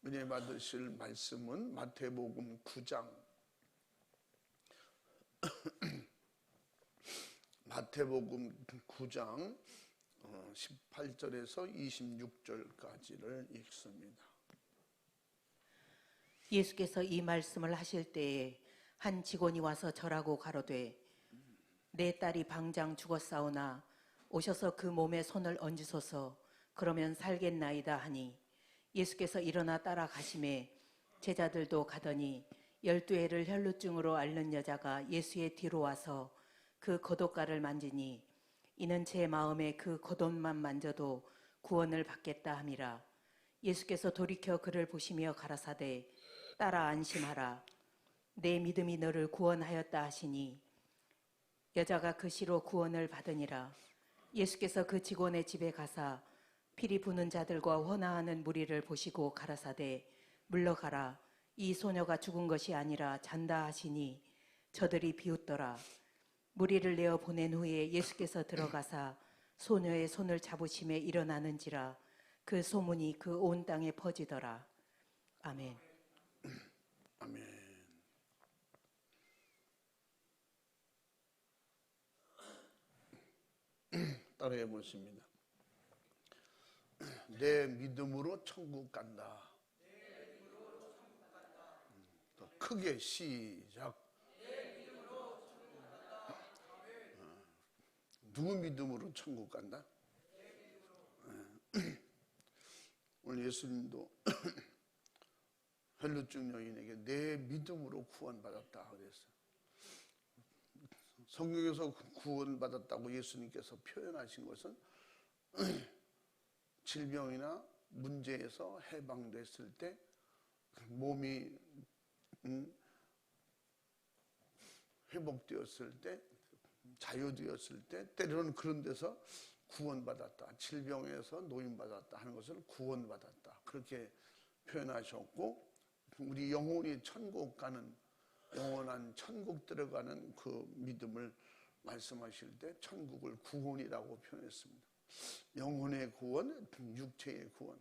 은혜 받으실 말씀은 마태복음 9장 마태복음 9장 18절에서 26절까지를 읽습니다. 예수께서 이 말씀을 하실 때에 한 직원이 와서 절하고 가로되 내 딸이 방장 죽었사오나 오셔서 그 몸에 손을 얹으소서 그러면 살겠나이다 하니 예수께서 일어나 따라가심에 제자들도 가더니 12해를 혈루증으로 앓는 여자가 예수의 뒤로 와서 그 겉옷가를 만지니 이는 제 마음에 그 겉옷만 만져도 구원을 받겠다 함이라. 예수께서 돌이켜 그를 보시며 가라사대 딸아 안심하라 내 믿음이 너를 구원하였다 하시니 여자가 그 시로 구원을 받으니라. 예수께서 그 직원의 집에 가사 피리 부는 자들과 헌화하는 무리를 보시고 가라사대 물러가라 이 소녀가 죽은 것이 아니라 잔다 하시니 저들이 비웃더라. 무리를 내어 보낸 후에 예수께서 들어가사 소녀의 손을 잡으심에 일어나는지라 그 소문이 그 온 땅에 퍼지더라. 아멘. 아멘. 따라해 보십니다. 내 믿음으로 천국 간다. 더 크게 시작. 누구 믿음으로 천국 간다? 오늘 예수님도 혈루증 여인에게 내 믿음으로 구원받았다 그랬어요. 성경에서 구원받았다고 예수님께서 표현하신 것은 질병이나 문제에서 해방됐을 때 몸이 회복되었을 때 자유되었을 때 때로는 그런 데서 구원받았다, 질병에서 노임받았다 하는 것을 구원받았다 그렇게 표현하셨고, 우리 영혼이 천국 가는 영원한 천국 들어가는 그 믿음을 말씀하실 때 천국을 구원이라고 표현했습니다. 영혼의 구원, 육체의 구원.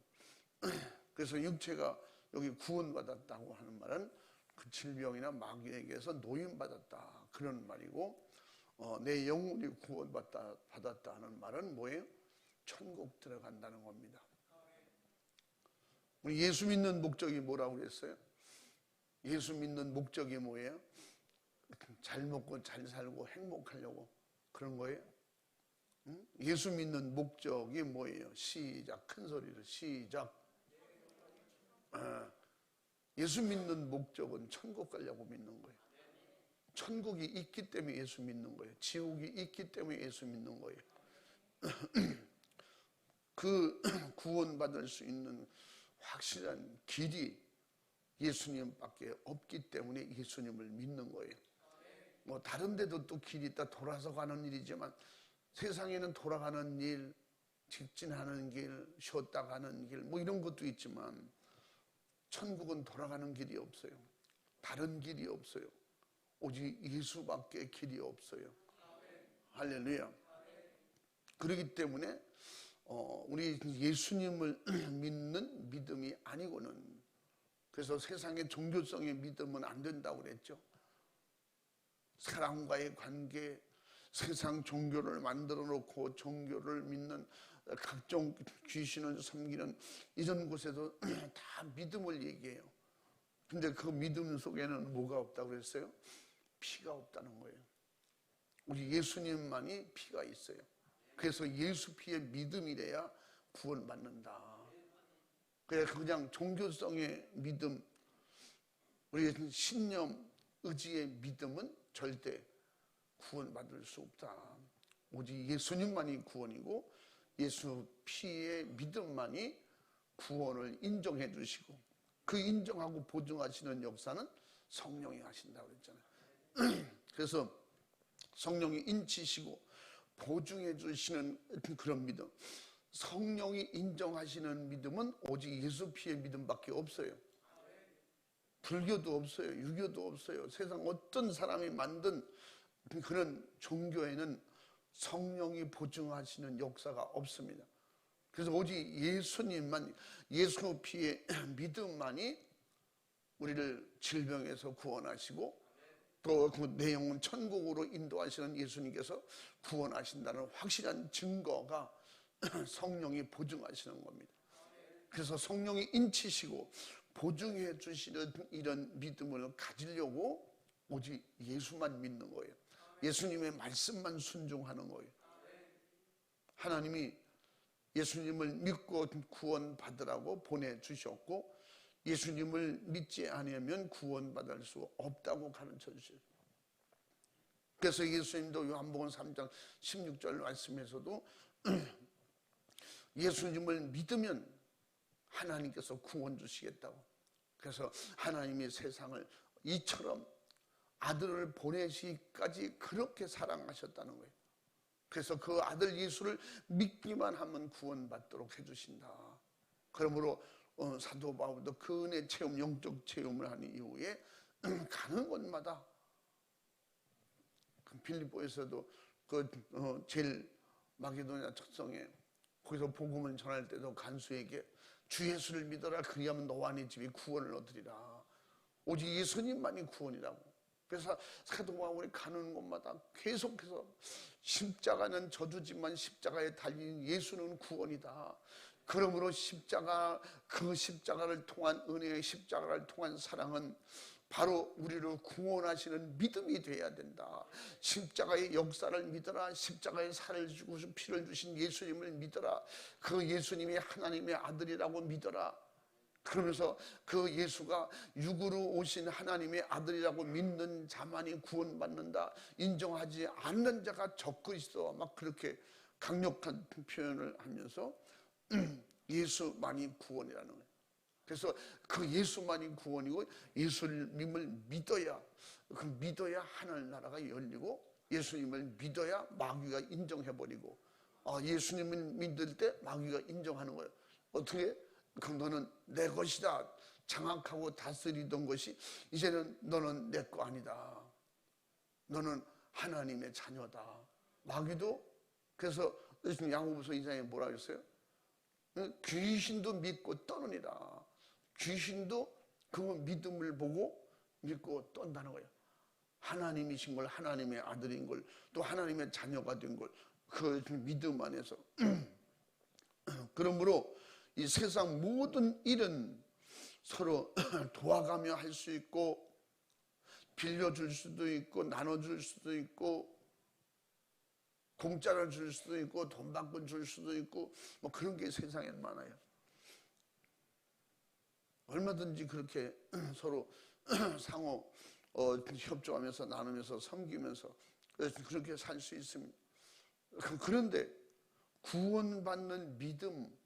그래서 육체가 여기 구원받았다고 하는 말은 그 질병이나 마귀에게서 노임받았다 그런 말이고, 내 영혼이 구원받았다 하는 말은 뭐예요? 천국 들어간다는 겁니다. 우리 예수 믿는 목적이 뭐라고 그랬어요? 예수 믿는 목적이 뭐예요? 잘 먹고 잘 살고 행복하려고 그런 거예요? 예수 믿는 목적이 뭐예요? 시작, 큰 소리로 시작. 예수 믿는 목적은 천국 가려고 믿는 거예요. 천국이 있기 때문에 예수 믿는 거예요. 지옥이 있기 때문에 예수 믿는 거예요. 그 구원받을 수 있는 확실한 길이 예수님밖에 없기 때문에 예수님을 믿는 거예요. 뭐 다른 데도 또 길이 있다, 돌아서 가는 일이지만 세상에는 돌아가는 일, 직진하는 길, 쉬었다 가는 길, 뭐 이런 것도 있지만 천국은 돌아가는 길이 없어요. 다른 길이 없어요. 오직 예수밖에 길이 없어요. 할렐루야. 그렇기 때문에 우리 예수님을 믿는 믿음이 아니고는, 그래서 세상의 종교성의 믿음은 안 된다고 그랬죠. 사람과의 관계, 세상 종교를 만들어 놓고 종교를 믿는 각종 귀신을 섬기는 이런 곳에서 다 믿음을 얘기해요. 근데 그 믿음 속에는 뭐가 없다고 그랬어요? 피가 없다는 거예요. 우리 예수님만이 피가 있어요. 그래서 예수 피의 믿음이래야 구원받는다. 그냥 종교성의 믿음, 우리 신념, 의지의 믿음은 절대 구원받을 수 없다. 오직 예수님만이 구원이고 예수 피의 믿음만이 구원을 인정해 주시고, 그 인정하고 보증하시는 역사는 성령이 하신다고 그랬잖아요. 그래서 성령이 인치시고 보증해 주시는 그런 믿음, 성령이 인정하시는 믿음은 오직 예수 피의 믿음밖에 없어요. 불교도 없어요. 유교도 없어요. 세상 어떤 사람이 만든 그런 종교에는 성령이 보증하시는 역사가 없습니다. 그래서 오직 예수님만, 예수 피의 믿음만이 우리를 질병에서 구원하시고 또 그 내용은 천국으로 인도하시는 예수님께서 구원하신다는 확실한 증거가 성령이 보증하시는 겁니다. 그래서 성령이 인치시고 보증해 주시는 이런 믿음을 가지려고 오직 예수만 믿는 거예요. 예수님의 말씀만 순종하는 거예요. 하나님이 예수님을 믿고 구원받으라고 보내주셨고 예수님을 믿지 않으면 구원받을 수 없다고 가르쳐 주셨어요. 그래서 예수님도 요한복음 3장 16절 말씀에서도 예수님을 믿으면 하나님께서 구원 주시겠다고. 그래서 하나님이 세상을 이처럼 아들을 보내시기까지 그렇게 사랑하셨다는 거예요. 그래서 그 아들 예수를 믿기만 하면 구원받도록 해주신다. 그러므로 사도 바울도 그 은혜 체험, 영적 체험을 한 이후에 가는 곳마다 빌립보에서도 제일 마게도냐 특성에 거기서 복음을 전할 때도 간수에게 주 예수를 믿어라 그리하면 너와 네 집이 구원을 얻으리라. 오직 예수님만이 구원이라고. 그래서 사도 바울이 가는 곳마다 계속해서 십자가는 저주지만 십자가에 달린 예수는 구원이다. 그러므로 십자가, 그 십자가를 통한 은혜의 십자가를 통한 사랑은 바로 우리를 구원하시는 믿음이 되어야 된다. 십자가의 역사를 믿어라. 십자가에 살을 주고 피를 주신 예수님을 믿어라. 그 예수님이 하나님의 아들이라고 믿어라. 그러면서 그 예수가 육으로 오신 하나님의 아들이라고 믿는 자만이 구원받는다. 인정하지 않는 자가 적그리스도 막 그렇게 강력한 표현을 하면서 예수만이 구원이라는 거예요. 그래서 그 예수만이 구원이고 예수님을 믿어야, 그 믿어야 하늘나라가 열리고 예수님을 믿어야 마귀가 인정해버리고, 예수님을 믿을 때 마귀가 인정하는 거예요. 어떻게? 그럼 너는 내 것이다. 장악하고 다스리던 것이 이제는 너는 내 거 아니다. 너는 하나님의 자녀다. 마귀도 그래서 야고보서 2장에 뭐라 그랬어요? 귀신도 믿고 떠느니라. 귀신도 그 믿음을 보고 믿고 떤다는 거예요. 하나님이신 걸, 하나님의 아들인 걸, 또 하나님의 자녀가 된 걸, 그 믿음 안에서. 그러므로 이 세상 모든 일은 서로 도와가며 할 수 있고, 빌려줄 수도 있고, 나눠줄 수도 있고, 공짜로 줄 수도 있고, 돈 받고 줄 수도 있고, 뭐 그런 게 세상엔 많아요. 얼마든지 그렇게 서로 상호 협조하면서 나누면서 섬기면서 그렇게 살 수 있습니다. 그런데 구원받는 믿음,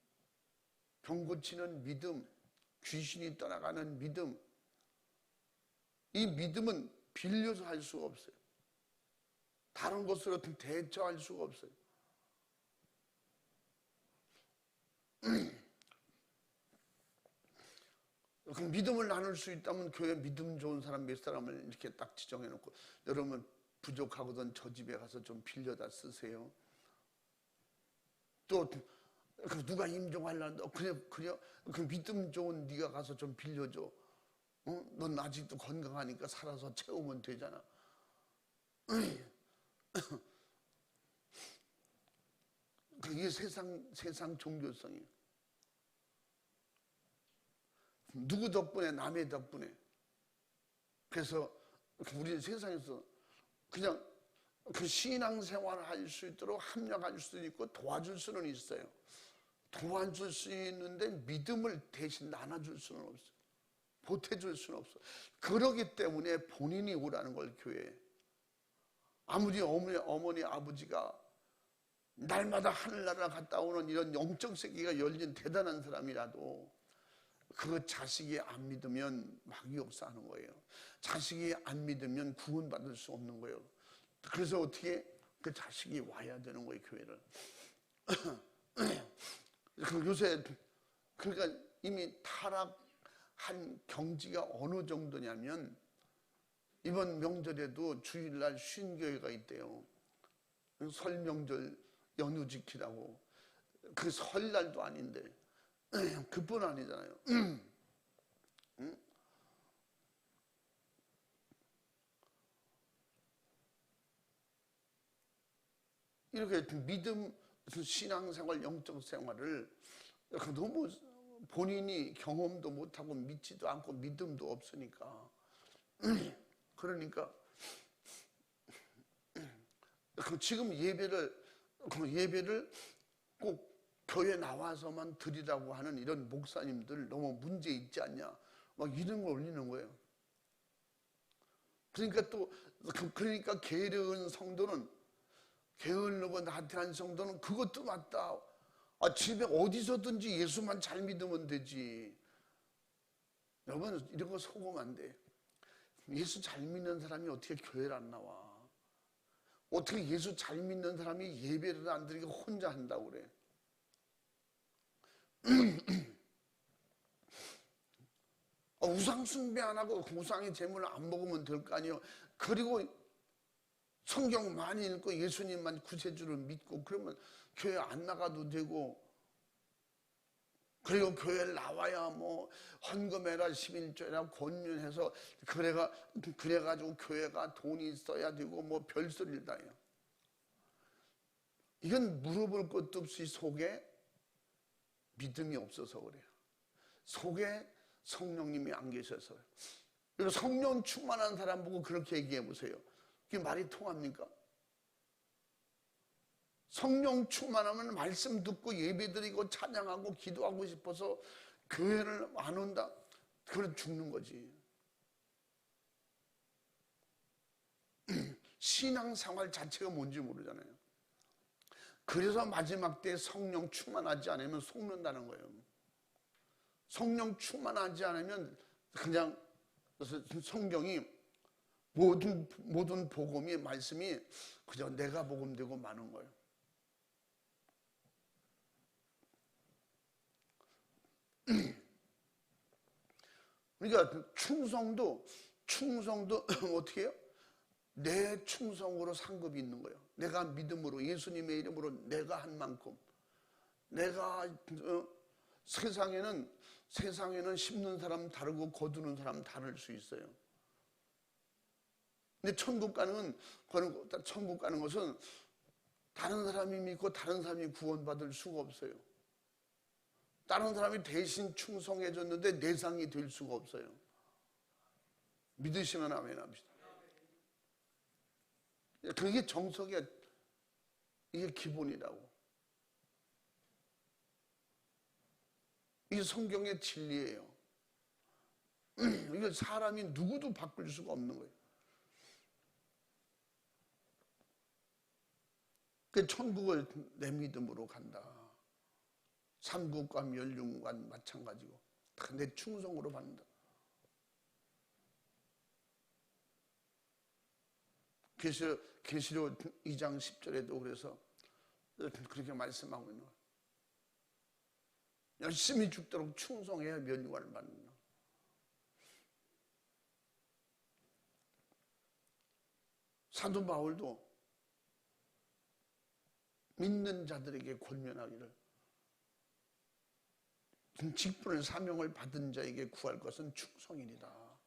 병 고치는 믿음, 귀신이 떠나가는 믿음, 이 믿음은 빌려서 할 수가 없어요. 다른 것으로 대처할 수가 없어요. 그 믿음을 나눌 수 있다면 교회 믿음 좋은 사람 몇 사람을 이렇게 딱 지정해 놓고, 여러분 부족하거든 저 집에 가서 좀 빌려다 쓰세요. 또 누가 임종하려는데 그래 그 믿음 좋은 네가 가서 좀 빌려줘. 넌 아직도 건강하니까 살아서 채우면 되잖아. 그게 세상 종교성이에요. 누구 덕분에? 남의 덕분에. 그래서 우리 세상에서 그냥 그 신앙생활을 할 수 있도록 합력할 수도 있고 도와줄 수는 있어요. 도와줄 수 있는데 믿음을 대신 나눠줄 수는 없어요. 보태줄 수는 없어요. 그러기 때문에 본인이 오라는 걸, 교회에. 아무리 어머니 아버지가 날마다 하늘나라 갔다 오는 이런 영적 세계가 열린 대단한 사람이라도 그 자식이 안 믿으면 마귀 역사하는 거예요. 자식이 안 믿으면 구원받을 수 없는 거예요. 그래서 어떻게? 그 자식이 와야 되는 거예요, 교회를. 요새 그러니까 이미 타락한 경지가 어느 정도냐면 이번 명절에도 주일날 쉰 교회가 있대요. 설 명절 연휴 지키라고. 그 설날도 아닌데 그뿐 아니잖아요. 응? 이렇게 믿음, 신앙생활, 영적 생활을 너무 본인이 경험도 못하고 믿지도 않고 믿음도 없으니까 그러니까 지금 예배를 꼭 교회 나와서만 드리라고 하는 이런 목사님들 너무 문제 있지 않냐 막 이런 걸 올리는 거예요. 그러니까 게으른 성도는 게을르고 나태한 성도는 그것도 맞다. 집에 어디서든지 예수만 잘 믿으면 되지. 여러분 이런 거 속으면 안 돼. 예수 잘 믿는 사람이 어떻게 교회를 안 나와? 어떻게 예수 잘 믿는 사람이 예배를 안 드리고 혼자 한다고 그래? 우상 숭배 안 하고 우상의 제물을 안 먹으면 될 거 아니에요. 그리고 성경 많이 읽고 예수님만 구세주를 믿고 그러면 교회 안 나가도 되고, 그리고 교회를 나와야 뭐 헌금해라 11조해라 권유해서 그래가지고 교회가 돈이 있어야 되고 뭐 별소리를 다 해요. 이건 물어볼 것도 없이 속에 믿음이 없어서 그래요. 속에 성령님이 안 계셔서. 그리고 성령 충만한 사람 보고 그렇게 얘기해 보세요. 그게 말이 통합니까? 성령 충만하면 말씀 듣고 예배드리고 찬양하고 기도하고 싶어서 교회를 안 온다? 그럼 죽는 거지. 신앙생활 자체가 뭔지 모르잖아요. 그래서 마지막 때 성령 충만하지 않으면 속는다는 거예요. 성령 충만하지 않으면 그냥 성경이 모든 복음이 말씀이 그저 내가 복음되고 마는 거예요. 그러니까 충성도 어떻게 해요? 내 충성으로 상급이 있는 거예요. 내가 믿음으로 예수님의 이름으로 내가 한 만큼 내가 세상에는 심는 사람 다르고 거두는 사람 다를 수 있어요. 근데 천국 가는 것은 다른 사람이 믿고 다른 사람이 구원받을 수가 없어요. 다른 사람이 대신 충성해줬는데 내상이 될 수가 없어요. 믿으시면 아멘 합시다. 그게 정석의 이게 기본이라고. 이게 성경의 진리예요. 이게 사람이 누구도 바꿀 수가 없는 거예요. 그 천국을 내 믿음으로 간다. 삼국과 멸륜과 마찬가지고 다 내 충성으로 받는다. 계시록 2장 10절에도 그래서 그렇게 말씀하고 있는 거예요. 열심히 죽도록 충성해야 멸류관을 받는다. 사도 바울도 믿는 자들에게 권면하기를 직분을 사명을 받은 자에게 구할 것은 충성이니라.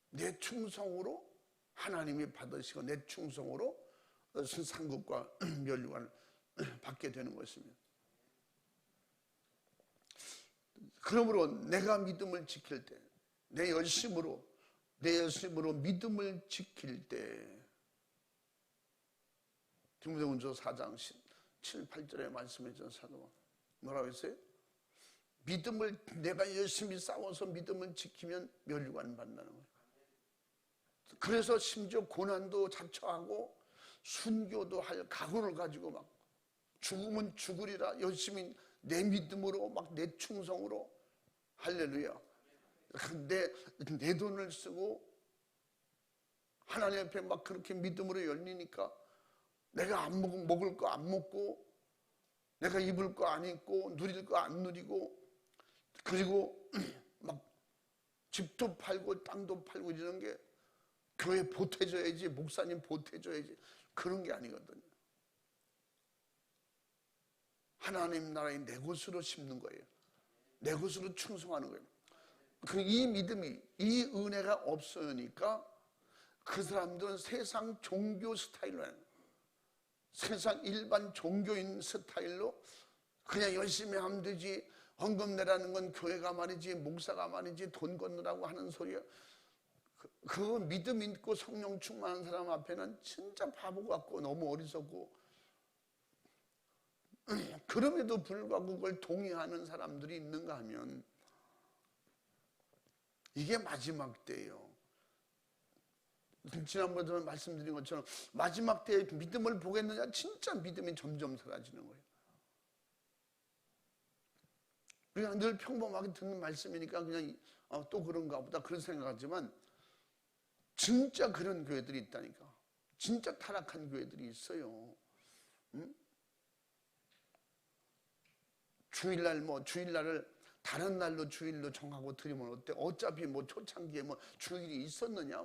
내 충성으로 하나님이 받으시고 내 충성으로 상급과 멸류관을 받게 되는 것입니다. 그러므로 내가 믿음을 지킬 때, 내 열심으로 믿음을 지킬 때, 디모데후서 4장 7, 8절에 말씀해 준 사도가 뭐라고 했어요? 내가 열심히 싸워서 믿음을 지키면 멸류관 받는다는 거예요. 그래서 심지어 고난도 자처하고 순교도 할 각오를 가지고 막 죽으면 죽으리라 열심히 내 믿음으로 막 내 충성으로 할렐루야. 내 돈을 쓰고 하나님 앞에 막 그렇게 믿음으로 열리니까 내가 먹을 거 안 먹고 내가 입을 거 안 입고 누릴 거 안 누리고 그리고 막 집도 팔고 땅도 팔고 이러는 게 교회 보태줘야지 목사님 보태줘야지 그런 게 아니거든요. 하나님 나라의 내 것으로 심는 거예요. 내 것으로 충성하는 거예요. 이 믿음이, 이 은혜가 없으니까 그 사람들은 세상 종교 스타일로 하는 거예요. 세상 일반 종교인 스타일로 그냥 열심히 하면 되지, 헌금 내라는 건 교회가 말이지, 목사가 말이지, 돈 건너라고 하는 소리야. 그 믿음 있고 성령 충만한 사람 앞에는 진짜 바보 같고 너무 어리석고, 그럼에도 불구하고 그걸 동의하는 사람들이 있는가 하면 이게 마지막 때예요. 지난번에 저는 말씀드린 것처럼 마지막 때에 믿음을 보겠느냐, 진짜 믿음이 점점 사라지는 거예요. 그냥 늘 평범하게 듣는 말씀이니까 그냥 또 그런가 보다 그런 생각하지만, 진짜 그런 교회들이 있다니까. 진짜 타락한 교회들이 있어요. 응? 주일날을 다른 날로 주일로 정하고 드리면 어때? 어차피 초창기에 주일이 있었느냐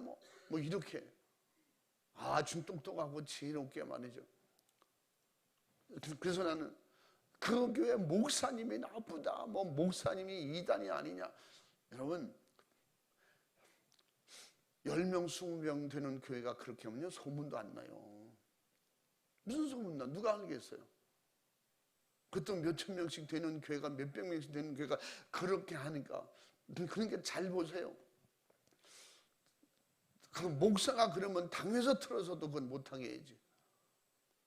이렇게 아주 똑똑하고 지혜롭게 말이죠. 그래서 나는 그 교회 목사님이 나쁘다, 목사님이 이단이 아니냐. 여러분, 10명, 20명 되는 교회가 그렇게 하면요, 소문도 안 나요. 무슨 소문 나? 누가 알겠어요? 그것도 몇천 명씩 되는 교회가, 몇백 명씩 되는 교회가 그렇게 하니까. 그러니까 잘 보세요. 그 목사가 그러면 당에서 틀어서도 그건 못하게 해야지.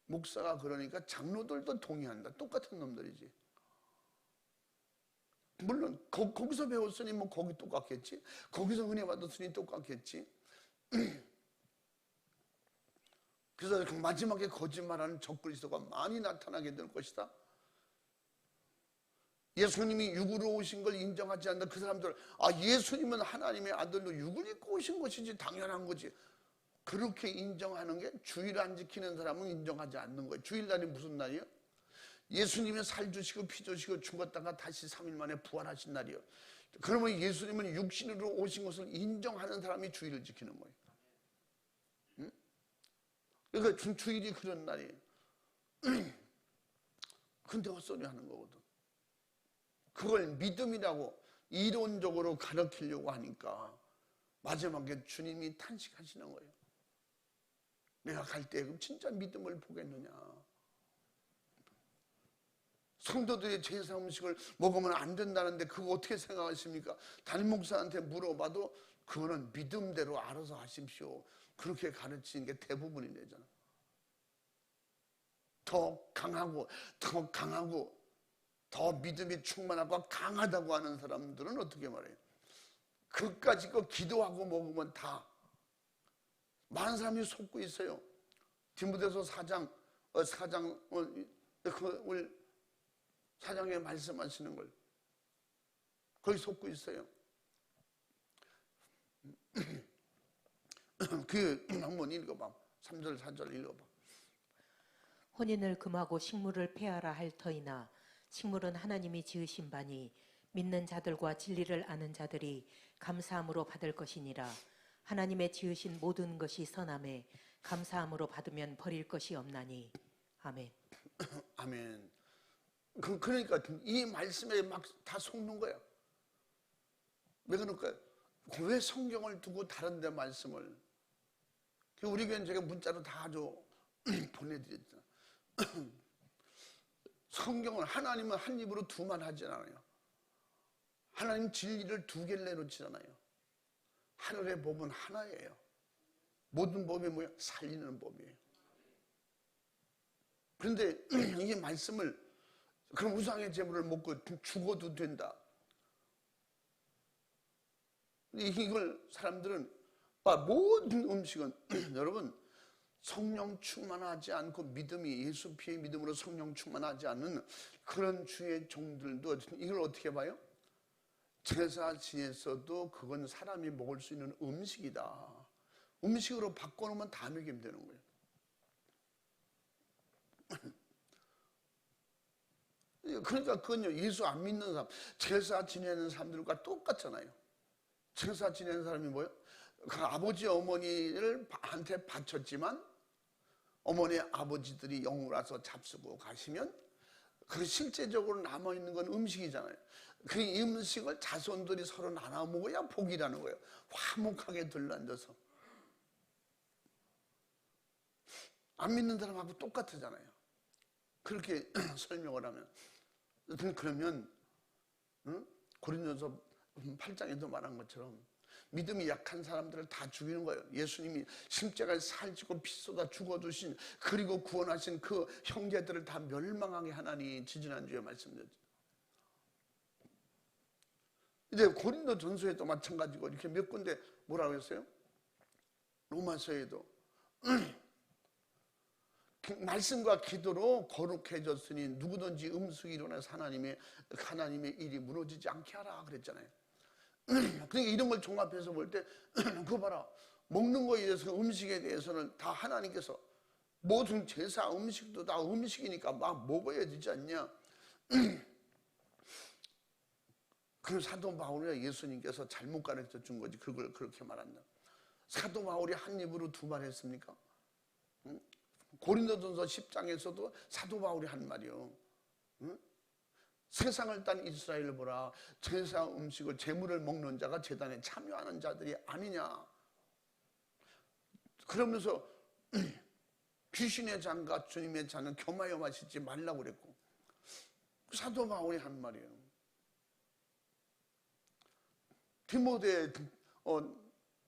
목사가 그러니까 장로들도 동의한다. 똑같은 놈들이지. 물론 거기서 배웠으니 거기 똑같겠지. 거기서 은혜 받았으니 똑같겠지. 그래서 마지막에 거짓말하는 적그리스도가 많이 나타나게 될 것이다. 예수님이 육으로 오신 걸 인정하지 않는 그 사람들, 예수님은 하나님의 아들로 육을 입고 오신 것이지, 당연한 거지. 그렇게 인정하는 게, 주일 안 지키는 사람은 인정하지 않는 거예요. 주일날이 무슨 날이에요? 예수님이 살 주시고 피 주시고 죽었다가 다시 3일 만에 부활하신 날이에요. 그러면 예수님은 육신으로 오신 것을 인정하는 사람이 주일을 지키는 거예요. 응? 그러니까 주일이 그런 날이에요. 근데 헛소리 하는 거거든. 그걸 믿음이라고 이론적으로 가르치려고 하니까 마지막에 주님이 탄식하시는 거예요. 내가 갈 때 그럼 진짜 믿음을 보겠느냐. 성도들이 제사 음식을 먹으면 안 된다는데 그거 어떻게 생각하십니까? 담임 목사한테 물어봐도 그거는 믿음대로 알아서 하십시오. 그렇게 가르치는 게 대부분이 되잖아. 더 강하고 더 믿음이 충만하고 강하다고 하는 사람들은 어떻게 말해요? 그까짓 거 기도하고 먹으면 다 많은 사람이 속고 있어요. 디모데서 4장에 말씀하시는 걸 거기 속고 있어요. 그 한번 읽어봐. 3절 4절 읽어봐. 혼인을 금하고 식물을 폐하라 할 터이나 식물은 하나님이 지으신 바니 믿는 자들과 진리를 아는 자들이 감사함으로 받을 것이니라. 하나님의 지으신 모든 것이 선함에 감사함으로 받으면 버릴 것이 없나니. 아멘. 아멘. 그러니까 이 말씀에 막 다 속는 거야. 왜 그럴까요? 왜 성경을 두고 다른 데 말씀을. 우리 교회는 제가 문자로 다 보내드렸잖아. 성경을, 하나님은 한 입으로 두만 하지 않아요. 하나님 진리를 두 개를 내놓지 않아요. 하늘의 법은 하나예요. 모든 법이 뭐야? 살리는 법이에요. 그런데 이 말씀을, 그럼 우상의 제물을 먹고 죽어도 된다. 이걸 사람들은, 모든 음식은 여러분, 성령 충만하지 않고 믿음이, 예수 피의 믿음으로 성령 충만하지 않는 그런 주의 종들도 이걸 어떻게 봐요? 제사 지냈어도 그건 사람이 먹을 수 있는 음식이다. 음식으로 바꿔놓으면 다 먹이면 되는 거예요. 그러니까 그건요, 예수 안 믿는 사람, 제사 지내는 사람들과 똑같잖아요. 제사 지내는 사람이 뭐예요? 그 아버지 어머니를 한테 바쳤지만 어머니 아버지들이 영으로 와서 잡수고 가시면 그 실제적으로 남아있는 건 음식이잖아요. 그 음식을 자손들이 서로 나눠 먹어야 복이라는 거예요. 화목하게 들러앉아서. 안 믿는 사람하고 똑같잖아요. 그렇게 설명을 하면. 그러면 고린도서 8장에도 말한 것처럼 믿음이 약한 사람들을 다 죽이는 거예요. 예수님이 십자가에 살찌고 피 쏟아 죽어주신, 그리고 구원하신 그 형제들을 다 멸망하게 하나니, 지지난주에 말씀드렸죠. 이제 고린도 전서에도 마찬가지고 이렇게 몇 군데 뭐라고 했어요? 로마서에도 말씀과 기도로 거룩해졌으니 누구든지 음식이 일어나서 하나님의 일이 무너지지 않게 하라 그랬잖아요. 그러니까 이런 걸 종합해서 볼 때 그거 봐라, 먹는 거에 대해서, 음식에 대해서는 다 하나님께서, 모든 제사 음식도 다 음식이니까 막 먹어야 되지 않냐. 그 사도 바울이 예수님께서 잘못 가르쳐 준 거지, 그걸 그렇게 말한다. 사도 바울이 한 입으로 두 말 했습니까? 고린도전서 10장에서도 사도 바울이 한 말이요. 세상을 딴 이스라엘을 보라. 제사 음식을, 제물을 먹는 자가 제단에 참여하는 자들이 아니냐. 그러면서 귀신의 잔과 주님의 잔은 겸하여 마시지 말라고 그랬고, 사도 바울이 한 말이에요. 디모데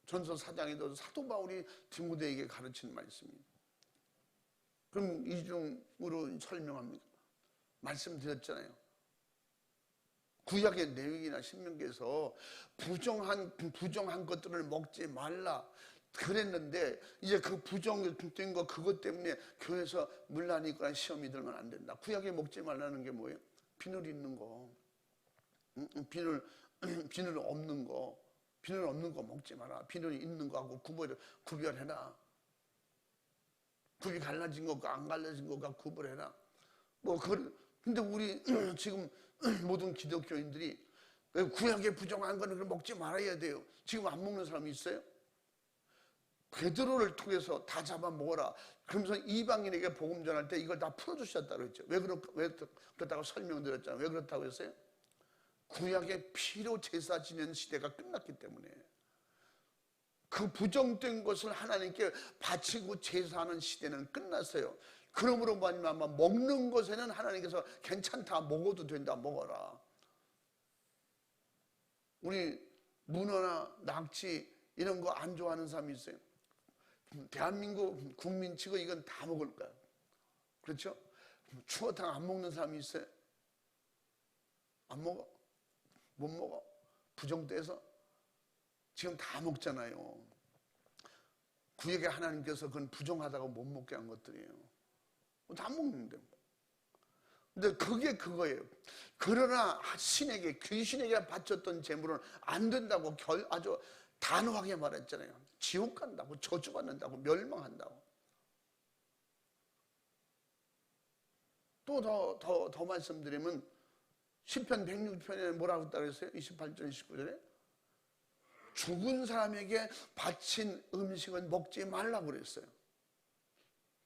전서 4장에도 사도 바울이 디모데에게 가르친 말씀입니다. 그럼 이중으로 설명합니다. 말씀드렸잖아요. 구약의 내용이나 신명기에서 부정한 것들을 먹지 말라 그랬는데, 이제 그 부정된 거, 그것 때문에 교회에서 문란이 있거나 시험이 들면 안 된다. 구약에 먹지 말라는 게 뭐예요? 비늘 있는 거, 비늘 없는 거 먹지 마라. 비늘이 있는 거하고 구별해라. 굽이 갈라진 것과 안 갈라진 것과 구별해라. 근데 우리 지금 모든 기독교인들이 구약에 부정한 거는 먹지 말아야 돼요. 지금 안 먹는 사람이 있어요? 베드로를 통해서 다 잡아 먹어라. 그러면서 이방인에게 복음 전할 때 이걸 다 풀어주셨다고 했죠. 왜 그렇다고 설명드렸잖아요. 왜 그렇다고 했어요? 구약의 피로 제사 지내는 시대가 끝났기 때문에, 그 부정된 것을 하나님께 바치고 제사하는 시대는 끝났어요. 그러므로 말미암아 먹는 것에는 하나님께서 괜찮다, 먹어도 된다, 먹어라. 우리 문어나 낙지 이런 거 안 좋아하는 사람이 있어요. 대한민국 국민치고 이건 다 먹을 거야. 그렇죠? 추어탕 안 먹는 사람이 있어요? 안 먹어? 못 먹어? 부정돼서? 지금 다 먹잖아요. 구약의 하나님께서 그건 부정하다고 못 먹게 한 것들이에요. 다 먹는데. 근데 그게 그거예요. 그러나 신에게, 귀신에게 바쳤던 제물은 안 된다고 아주 단호하게 말했잖아요. 지옥 간다고, 저주받는다고, 멸망한다고. 또 더 말씀드리면 시편 106편에 뭐라고 했다고 했어요? 28절 29절에 죽은 사람에게 바친 음식은 먹지 말라고 그랬어요.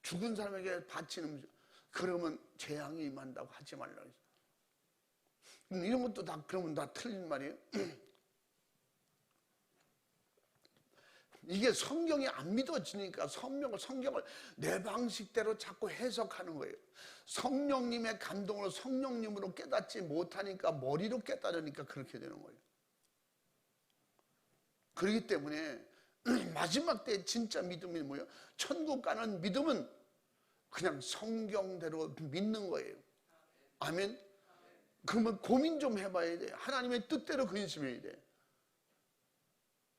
죽은 사람에게 바친 음식, 그러면 재앙이 임한다고 하지 말라고 했어요. 이런 것도 다 그러면 다 틀린 말이에요. 이게 성경이 안 믿어지니까 성경을 내 방식대로 자꾸 해석하는 거예요. 성령님의 감동으로, 성령님으로 깨닫지 못하니까 머리로 깨달으니까 그렇게 되는 거예요. 그렇기 때문에 마지막 때 진짜 믿음이 뭐예요? 천국 가는 믿음은 그냥 성경대로 믿는 거예요. 아멘? 그러면 고민 좀 해봐야 돼. 하나님의 뜻대로 근심해야 돼.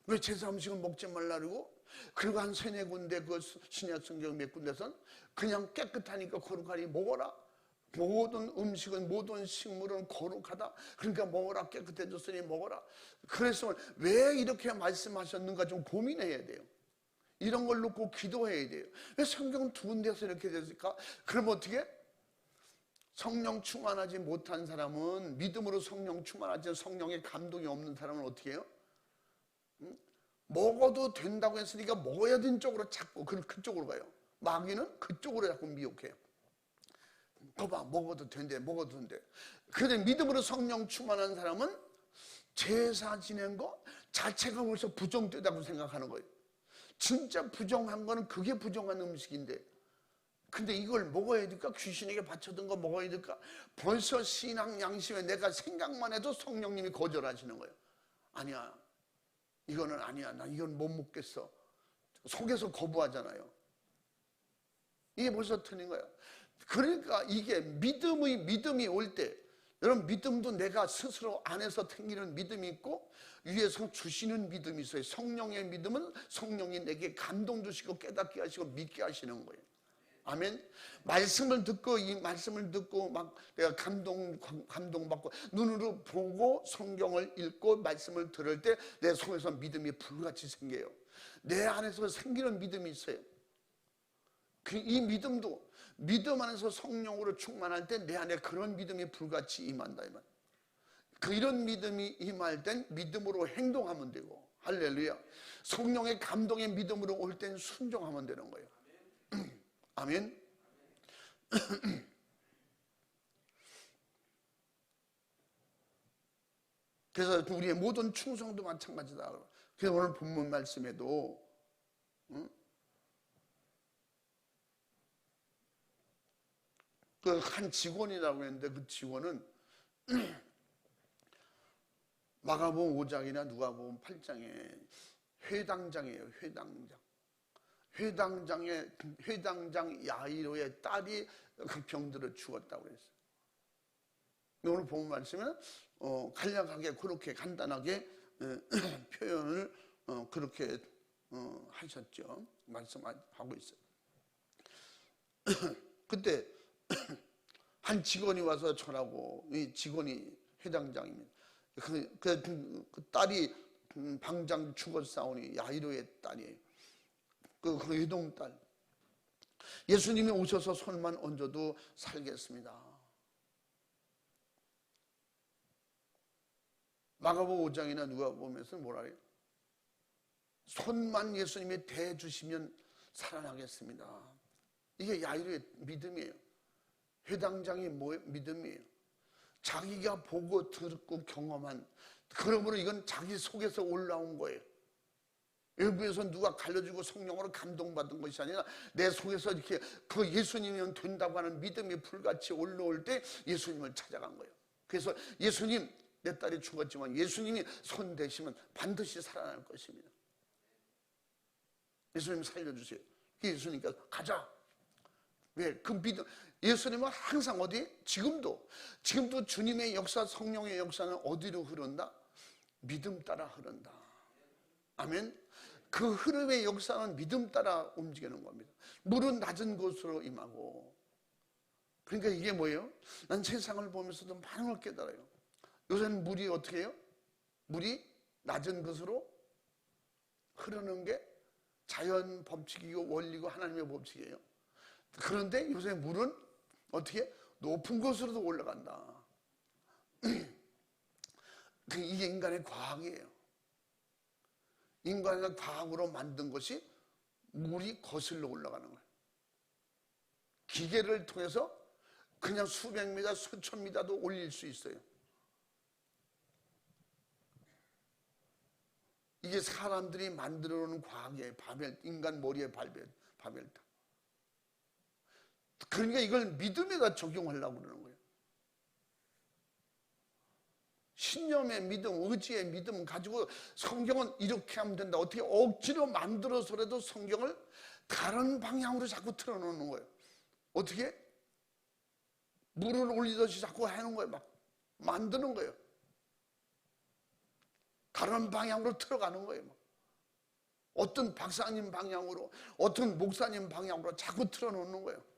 왜 제사 음식을 먹지 말라고? 그리고 한 세네 군데, 그 신약 성경 몇 군데선 그냥 깨끗하니까 거룩하니 먹어라. 모든 음식은, 모든 식물은 거룩하다. 그러니까 먹어라. 깨끗해졌으니 먹어라. 그래서 왜 이렇게 말씀하셨는가 좀 고민해야 돼요. 이런 걸 놓고 기도해야 돼요. 왜 성경 두 군데서 이렇게 됐을까? 그럼 어떻게? 성령 충만하지 못한 사람은, 믿음으로 성령 충만하지, 성령의 감동이 없는 사람은 어떻게 해요? 먹어도 된다고 했으니까 먹어야 되는 쪽으로 자꾸 그쪽으로 가요. 마귀는 그쪽으로 자꾸 미혹해요. 거봐, 먹어도 된대, 먹어도 된대. 근데 믿음으로 성령 충만한 사람은 제사 지낸 거 자체가 벌써 부정되다고 생각하는 거예요. 진짜 부정한 거는 그게 부정한 음식인데, 근데 이걸 먹어야 될까? 귀신에게 바쳐둔 거 먹어야 될까? 벌써 신앙 양심에 내가 생각만 해도 성령님이 거절하시는 거예요. 아니야, 이거는 아니야, 나 이건 못 먹겠어. 속에서 거부하잖아요. 이게 벌써 틀린 거야. 그러니까 이게 믿음이 올 때, 여러분, 믿음도 내가 스스로 안에서 생기는 믿음이 있고 위에서 주시는 믿음이 있어요. 성령의 믿음은 성령이 내게 감동 주시고 깨닫게 하시고 믿게 하시는 거예요. 아멘. 말씀을 듣고, 이 말씀을 듣고 막 내가 감동받고 눈으로 보고 성경을 읽고 말씀을 들을 때 내 속에서 믿음이 불같이 생겨요. 내 안에서 생기는 믿음이 있어요. 이 믿음도 믿음 안에서 성령으로 충만할 때 내 안에 그런 믿음이 불같이 임한다 이 말. 이런 믿음이 임할 땐 믿음으로 행동하면 되고, 할렐루야. 성령의 감동의 믿음으로 올 땐 순종하면 되는 거예요. 아멘. 그래서 우리의 모든 충성도 마찬가지다. 그래서 오늘 본문 말씀에도 그 한 직원이라고 했는데, 그 직원은 마가복음 5장이나 누가복음 8장에 회당장이에요. 회당장 야이로의 딸이 그 병들어 죽었다고 그랬어요. 오늘 본문 말씀은 간략하게 그렇게 간단하게 표현을 그렇게 하셨죠. 말씀하고 있어요. 그때 한 직원이 와서 전하고, 이 직원이 회당장입니다. 그 딸이 방장 죽었사오니, 야이로의 딸이에요. 그 회동딸. 예수님이 오셔서 손만 얹어도 살겠습니다. 마가복음 5장이나 누가복음에서 뭐라 그래요? 손만 예수님이 대주시면 살아나겠습니다. 이게 야이로의 믿음이에요. 회당장이 믿음이에요. 자기가 보고 듣고 경험한, 그러므로 이건 자기 속에서 올라온 거예요. 외부에서 누가 갈려주고 성령으로 감동받은 것이 아니라 내 속에서 이렇게 그 예수님이면 된다고 하는 믿음이 불같이 올라올 때 예수님을 찾아간 거예요. 그래서 예수님, 내 딸이 죽었지만 예수님이 손 대시면 반드시 살아날 것입니다. 예수님 살려주세요. 예수님께서 가자. 왜? 그 믿음. 예수님은 항상 어디? 지금도 주님의 역사, 성령의 역사는 어디로 흐른다? 믿음 따라 흐른다. 아멘. 그 흐름의 역사는 믿음 따라 움직이는 겁니다. 물은 낮은 곳으로 임하고. 그러니까 이게 뭐예요? 난 세상을 보면서도 많은 걸 깨달아요. 요새는 물이 어떻게 해요? 물이 낮은 곳으로 흐르는 게 자연 법칙이고 원리고 하나님의 법칙이에요. 그런데 요새 물은 어떻게? 높은 곳으로도 올라간다. 이게 인간의 과학이에요. 인간의 과학으로 만든 것이 물이 거슬러 올라가는 거예요. 기계를 통해서 그냥 수백 미터, 수천 미터도 올릴 수 있어요. 이게 사람들이 만들어 놓은 과학이에요. 인간 머리의 바벨탑. 그러니까 이걸 믿음에다 적용하려고 그러는 거예요. 신념의 믿음, 의지의 믿음 가지고 성경은 이렇게 하면 된다. 어떻게 억지로 만들어서라도 성경을 다른 방향으로 자꾸 틀어놓는 거예요. 어떻게? 물을 올리듯이 자꾸 하는 거예요. 막 만드는 거예요. 다른 방향으로 틀어가는 거예요. 막. 어떤 박사님 방향으로, 어떤 목사님 방향으로 자꾸 틀어놓는 거예요.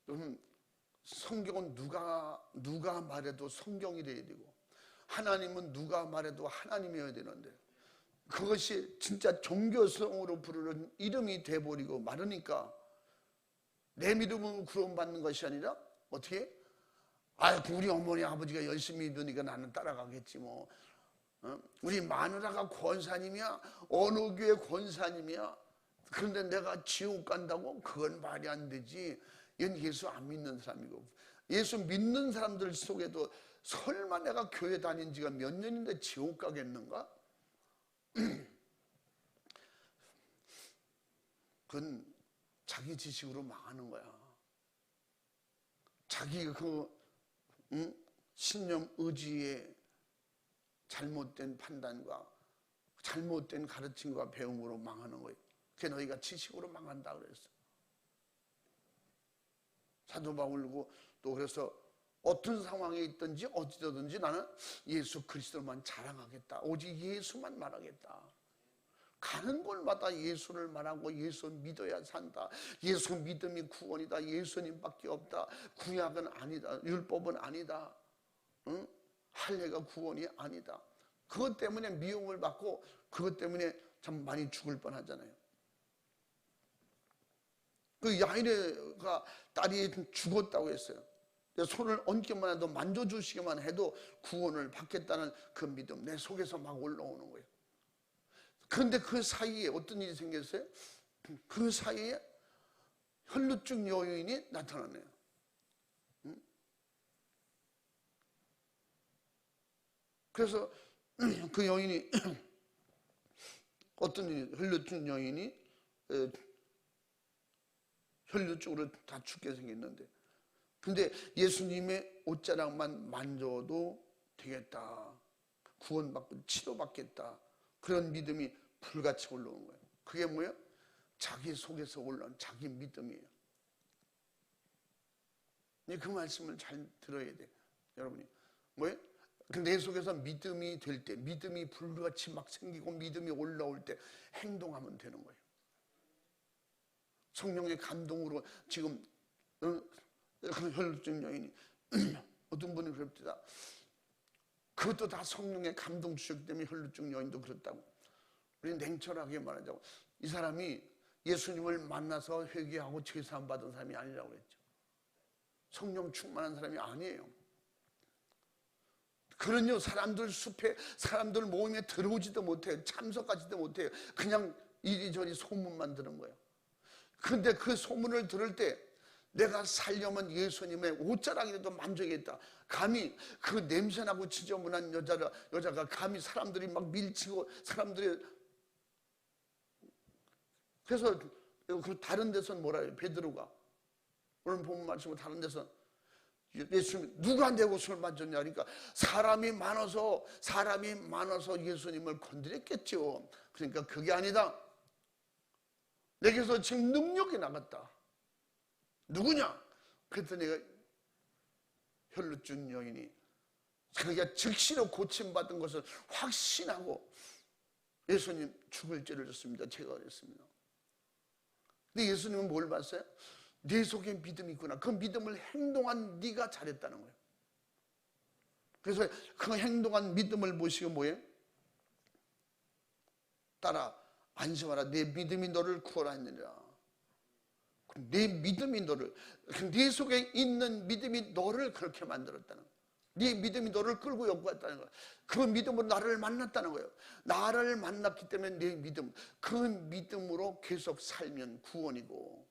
여러분, 성경은 누가 말해도 성경이 돼야 되고, 하나님은 누가 말해도 하나님이어야 되는데, 그것이 진짜 종교성으로 부르는 이름이 돼버리고 말으니까 내 믿음은 구원받는 것이 아니라 어떻게? 우리 어머니 아버지가 열심히 믿으니까 나는 따라가겠지 뭐. 우리 마누라가 권사님이야, 어느 교회 권사님이야, 그런데 내가 지옥 간다고? 그건 말이 안 되지. 이건 예수 안 믿는 사람이고, 예수 믿는 사람들 속에도 설마 내가 교회 다닌 지가 몇 년인데 지옥 가겠는가? 그건 자기 지식으로 망하는 거야. 자기 신념 의지의 잘못된 판단과 잘못된 가르침과 배움으로 망하는 거예요. 그게 너희가 지식으로 망한다 그랬어. 사도 바울고 또 그래서 어떤 상황에 있든지 어디든지 나는 예수 그리스도만 자랑하겠다. 오직 예수만 말하겠다. 가는 곳마다 예수를 말하고 예수 믿어야 산다. 예수 믿음이 구원이다. 예수님밖에 없다. 구약은 아니다. 율법은 아니다. 응? 할례가 구원이 아니다. 그것 때문에 미움을 받고 그것 때문에 참 많이 죽을 뻔하잖아요. 그 야이레가 딸이 죽었다고 했어요. 손을 얹기만 해도 만져주시기만 해도 구원을 받겠다는 그 믿음 내 속에서 막 올라오는 거예요. 그런데 그 사이에 어떤 일이 생겼어요? 그 사이에 혈루증 여인이 나타나네요. 그래서 그 여인이 어떤 일이, 혈루증 여인이 혈루증으로 다 죽게 생겼는데, 근데 예수님의 옷자락만 만져도 되겠다, 구원받고 치료받겠다, 그런 믿음이 불같이 올라오는 거예요. 그게 뭐예요? 자기 속에서 올라온 자기 믿음이에요. 그 말씀을 잘 들어야 돼, 여러분이. 뭐예요? 내 속에서 믿음이 될 때, 믿음이 불같이 막 생기고 믿음이 올라올 때 행동하면 되는 거예요. 성령의 감동으로 지금 혈루증 여인이 어떤 분이 그럽니다. 그것도 다 성령의 감동 주셨기 때문에 혈루증 여인도 그렇다고. 우리 냉철하게 말하자고, 이 사람이 예수님을 만나서 회개하고 제사함 받은 사람이 아니라고 그랬죠. 성령 충만한 사람이 아니에요. 그런요, 사람들 숲에, 사람들 모임에 들어오지도 못해요. 참석하지도 못해요. 그냥 이리저리 소문만 들은 거예요. 그런데 그 소문을 들을 때 내가 살려면 예수님의 옷자락이라도 만져야겠다. 감히 그 냄새나고 지저분한 여자가 감히 사람들이 막 밀치고 사람들이, 그래서 그 다른 데서는 뭐라 해요? 베드로가 오늘 본 말씀은 다른 데서 예수님 누가 내 옷을 만졌냐 그러니까 사람이 많아서 예수님을 건드렸겠죠. 그러니까 그게 아니다. 내게서 지금 능력이 나갔다. 누구냐? 그랬더니 혈루증 여인이 자기가 즉시로 고침받은 것을 확신하고 예수님 죽을 죄를 졌습니다. 제가 그랬습니다. 근데 예수님은 뭘 봤어요? 내 속에 믿음이 있구나. 그 믿음을 행동한 네가 잘했다는 거예요. 그래서 그 행동한 믿음을 보시고 뭐예요? 따라 안심하라. 내 믿음이 너를 구원하느니라. 내 믿음이 너를, 네 속에 있는 믿음이 너를 그렇게 만들었다는 거예요. 네 믿음이 너를 끌고 여기 왔다는 거예요. 그 믿음으로 나를 만났다는 거예요. 나를 만났기 때문에 내 믿음, 그 믿음으로 계속 살면 구원이고.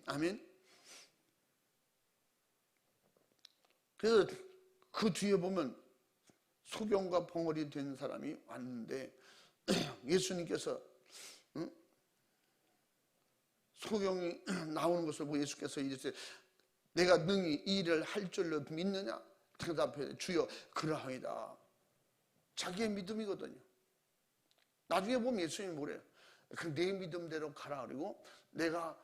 아멘. 그래서 그 뒤에 보면 소경과 벙어리 된 사람이 왔는데 예수님께서 소경이 나오는 것을 보고 예수께서 이랬어요. 내가 능히 이 일을 할 줄로 믿느냐? 대답해 주여 그러하이다. 자기의 믿음이거든요. 나중에 보면 예수님이 뭐래요? 내 믿음대로 가라. 그리고 내가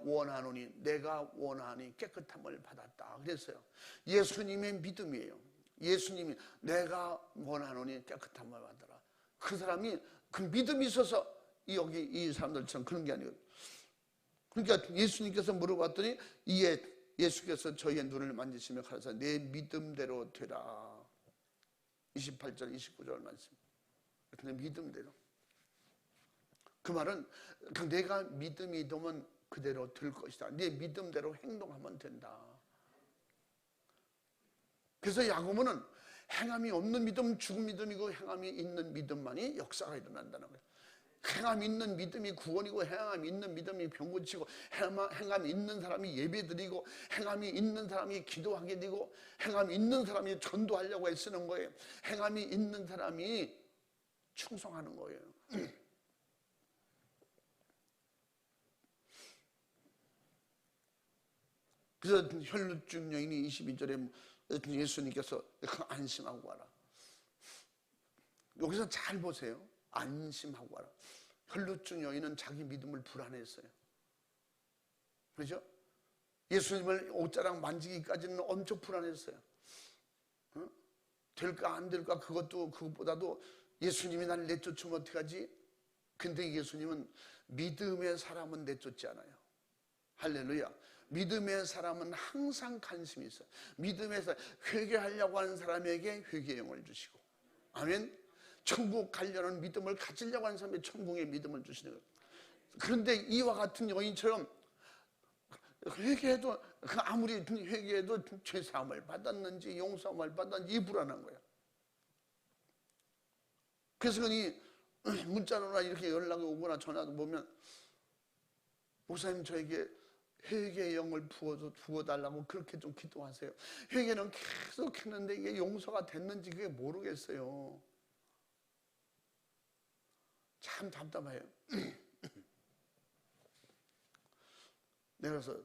원하노니 내가 원하니 깨끗함을 받았다 그랬어요. 예수님의 믿음이에요. 예수님이 내가 원하노니 깨끗함을 받아라. 그 사람이 그 믿음이 있어서 여기 이 사람들처럼 그런 게 아니거든요. 그러니까 예수님께서 물어봤더니 이에 예수께서 저희의 눈을 만지시며 가라사대 내 믿음대로 되라. 28절 29절 말씀. 내 믿음대로. 그 말은 내가 믿음이 되면 그대로 될 것이다. 내 믿음대로 행동하면 된다. 그래서 야고보는 행함이 없는 믿음 죽은 믿음이고 행함이 있는 믿음만이 역사가 일어난다는 거예요. 행함 있는 믿음이 구원이고, 행함 있는 믿음이 병 고치고, 행함 있는 사람이 예배드리고, 행함이 있는 사람이 기도하게 되고, 행함 있는 사람이 전도하려고 애쓰는 거예요. 행함이 있는 사람이 충성하는 거예요. 그래서 혈루증 여인이 22절에 예수님께서 안심하고 와라. 여기서 잘 보세요. 안심하고 와라. 혈루증 여인은 자기 믿음을 불안했어요. 그렇죠? 예수님을 옷자락 만지기까지는 엄청 불안했어요. 될까 안 될까, 그것보다도 예수님이 나를 내쫓으면 어떡하지? 근데 예수님은 믿음의 사람은 내쫓지 않아요. 할렐루야. 믿음의 사람은 항상 관심이 있어요. 믿음에서 회개하려고 하는 사람에게 회개의 영을 주시고, 아멘. 천국 가려는 믿음을 가지려고 하는 사람에게 천국의 믿음을 주시는 거예요. 그런데 이와 같은 여인처럼 회개해도, 아무리 회개해도 죄사함을 받았는지 용서함을 받았는지 불안한 거야. 그래서 그니 문자로나 이렇게 연락이 오거나 전화도 보면, 목사님 저에게 회개의 영을 부어달라고 그렇게 좀 기도하세요. 회개는 계속 했는데 이게 용서가 됐는지 그게 모르겠어요. 참 답답해요. 그래서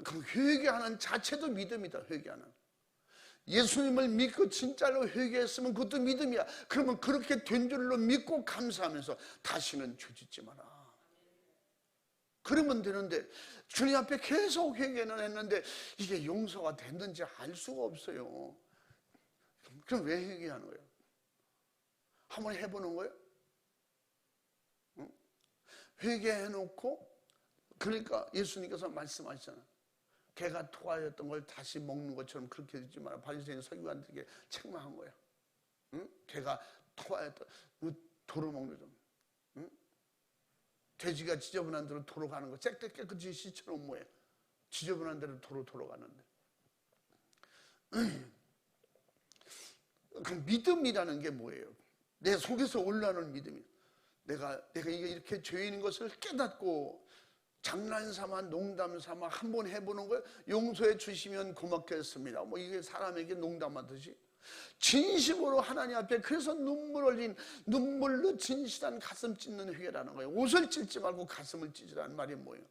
그 회개하는 자체도 믿음이다. 회개하는, 예수님을 믿고 진짜로 회개했으면 그것도 믿음이야. 그러면 그렇게 된 줄로 믿고 감사하면서 다시는 죄짓지 마라. 그러면 되는데, 주님 앞에 계속 회개는 했는데 이게 용서가 됐는지 알 수가 없어요. 그럼 왜 회개하는 거예요? 한번 해보는 거예요? 회개해놓고, 그러니까 예수님께서 말씀하시잖아요. 개가 토하였던 걸 다시 먹는 것처럼 그렇게 되지 마라. 바리새인 서기관들에게 책망한 거야. 개가 토하였던 도로 먹는 좀. 돼지가 지저분한 대로 도로 가는 거 깨끗이 씻어놓은 모양. 지저분한 대로 도로 가는데. 그 믿음이라는 게 뭐예요? 내 속에서 올라오는 믿음이. 내가 이게 이렇게 죄인인 것을 깨닫고 장난삼아 농담삼아 한번 해보는 거예요. 용서해 주시면 고맙겠습니다. 뭐 이게 사람에게 농담하듯이 진심으로 하나님 앞에, 그래서 눈물로 진실한 가슴 찢는 회개라는 거예요. 옷을 찢지 말고 가슴을 찢으라는 말이 뭐예요?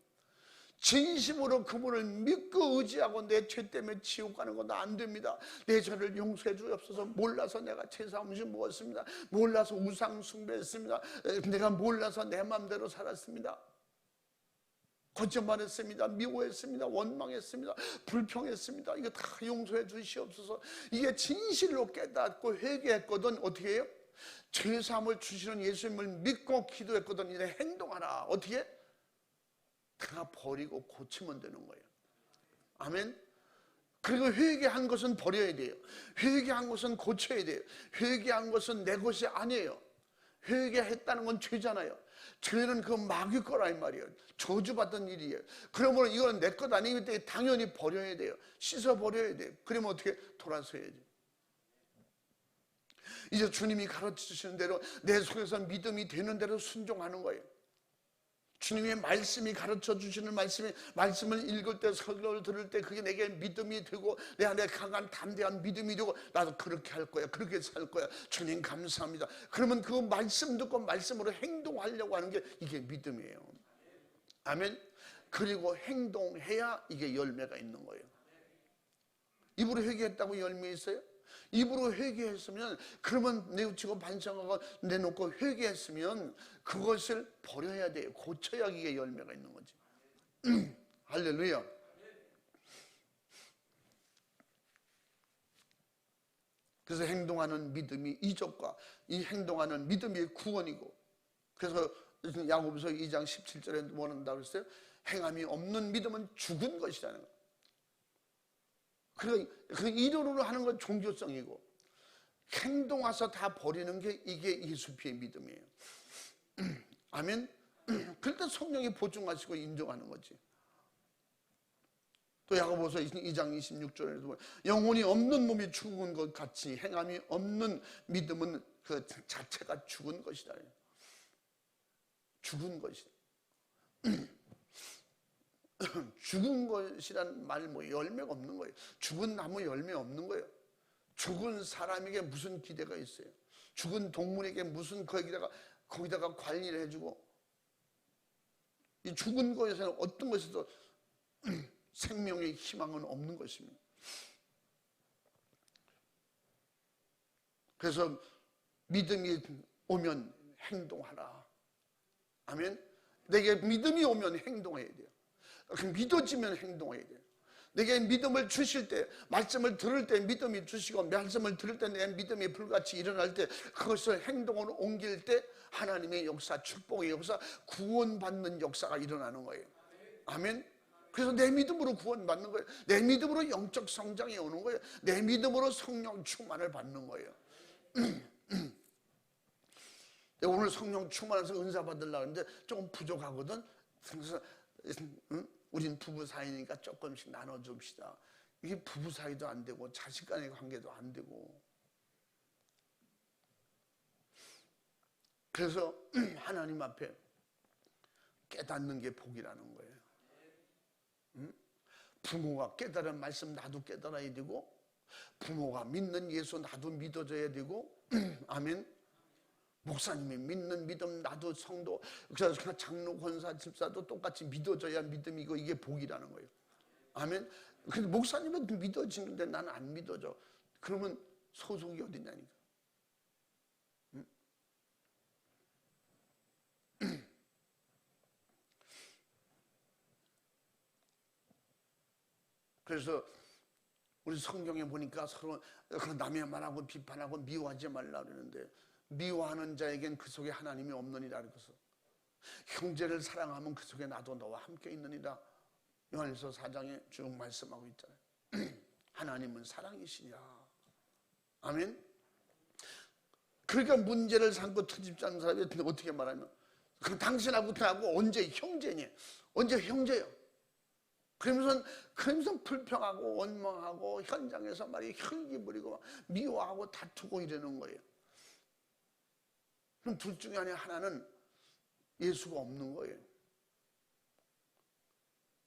진심으로 그분을 믿고 의지하고 내 죄 때문에 지옥 가는 건 안 됩니다. 내 죄를 용서해 주옵소서. 몰라서 내가 제사음식 먹었습니다. 몰라서 우상 숭배했습니다. 내가 몰라서 내 마음대로 살았습니다. 거짓말했습니다. 미워했습니다. 원망했습니다. 불평했습니다. 이거 다 용서해 주시옵소서. 이게 진실로 깨닫고 회개했거든. 어떻게 해요? 죄사함을 주시는 예수님을 믿고 기도했거든. 이제 행동하라. 어떻게? 다 버리고 고치면 되는 거예요. 아멘. 그리고 회개한 것은 버려야 돼요. 회개한 것은 고쳐야 돼요. 회개한 것은 내 것이 아니에요. 회개했다는 건 죄잖아요. 죄는 그 마귀 거라 이 말이에요. 저주받은 일이에요. 그러면 이건 내 것 아니기 때문에 당연히 버려야 돼요. 씻어 버려야 돼요. 그러면 어떻게? 돌아서야지. 이제 주님이 가르쳐 주시는 대로 내 속에서 믿음이 되는 대로 순종하는 거예요. 주님의 말씀이 가르쳐 주시는 말씀을 읽을 때, 설교를 들을 때 그게 내게 믿음이 되고 내 안에 강한 담대한 믿음이 되고, 나도 그렇게 할 거야, 그렇게 살 거야, 주님 감사합니다. 그러면 그 말씀 듣고 말씀으로 행동하려고 하는 게 이게 믿음이에요. 아멘. 그리고 행동해야 이게 열매가 있는 거예요. 입으로 회개했다고 열매 있어요? 입으로 회개했으면, 그러면 뉘우치고 반성하고 내놓고 회개했으면 그것을 버려야 돼요. 고쳐야 이게 열매가 있는 거지. 할렐루야. 그래서 행동하는 믿음이 이적과 이 행동하는 믿음이 구원이고, 그래서 야고보서 2장 17절에 뭐 한다고 그랬어요? 행함이 없는 믿음은 죽은 것이라는 거예요. 그 이론으로 하는 건 종교성이고, 행동해서 다 버리는 게 이게 예수피의 믿음이에요. 아멘. 그럴 때 성령이 보증하시고 인정하는 거지. 또 야고보서 2장 26절에도 보면, 영혼이 없는 몸이 죽은 것 같이 행함이 없는 믿음은 그 자체가 죽은 것이다. 죽은 것이. 죽은 것이란 말 뭐 열매가 없는 거예요. 죽은 나무 열매 없는 거예요. 죽은 사람에게 무슨 기대가 있어요? 죽은 동물에게 무슨 거기다가 관리를 해주고, 이 죽은 것에서는 어떤 것에도 생명의 희망은 없는 것입니다. 그래서 믿음이 오면 행동하라. 아멘. 내게 믿음이 오면 행동해야 돼요. 믿어지면 행동해야 돼요. 내게 믿음을 주실 때, 말씀을 들을 때 믿음이 주시고, 말씀을 들을 때 내 믿음이 불같이 일어날 때, 그것을 행동으로 옮길 때 하나님의 역사, 축복의 역사, 구원받는 역사가 일어나는 거예요. 아멘. 그래서 내 믿음으로 구원받는 거예요. 내 믿음으로 영적 성장이 오는 거예요. 내 믿음으로 성령 충만을 받는 거예요. 오늘 성령 충만해서 은사 받으려고 하는데 조금 부족하거든. 그래서 우린 부부 사이니까 조금씩 나눠줍시다. 이게 부부 사이도 안 되고 자식 간의 관계도 안 되고. 그래서 하나님 앞에 깨닫는 게 복이라는 거예요. 부모가 깨달은 말씀 나도 깨달아야 되고, 부모가 믿는 예수 나도 믿어줘야 되고, 아멘. 목사님이 믿는 믿음 나도 성도, 그래서 장로, 권사, 집사도 똑같이 믿어줘야 믿음이고, 이게 복이라는 거예요. 아멘. 근데 목사님은 믿어지는데 나는 안 믿어져. 그러면 소속이 어디냐니까. 그래서 우리 성경에 보니까 서로 남의 말하고 비판하고 미워하지 말라 그러는데, 미워하는 자에겐 그 속에 하나님이 없느니라. 그래서 형제를 사랑하면 그 속에 나도 너와 함께 있느니라. 요한일서 4장에 쭉 말씀하고 있잖아요. 하나님은 사랑이시냐. 아멘. 그러니까 문제를 삼고 트집지 않는 사람이 어떻게 말하면, 그럼 당신하고 나하고 언제 형제니? 언제 형제요? 그러면서 불평하고 원망하고 현장에서 말이 혈기 부리고 미워하고 다투고 이러는 거예요. 그럼 둘 중에 하나는 예수가 없는 거예요.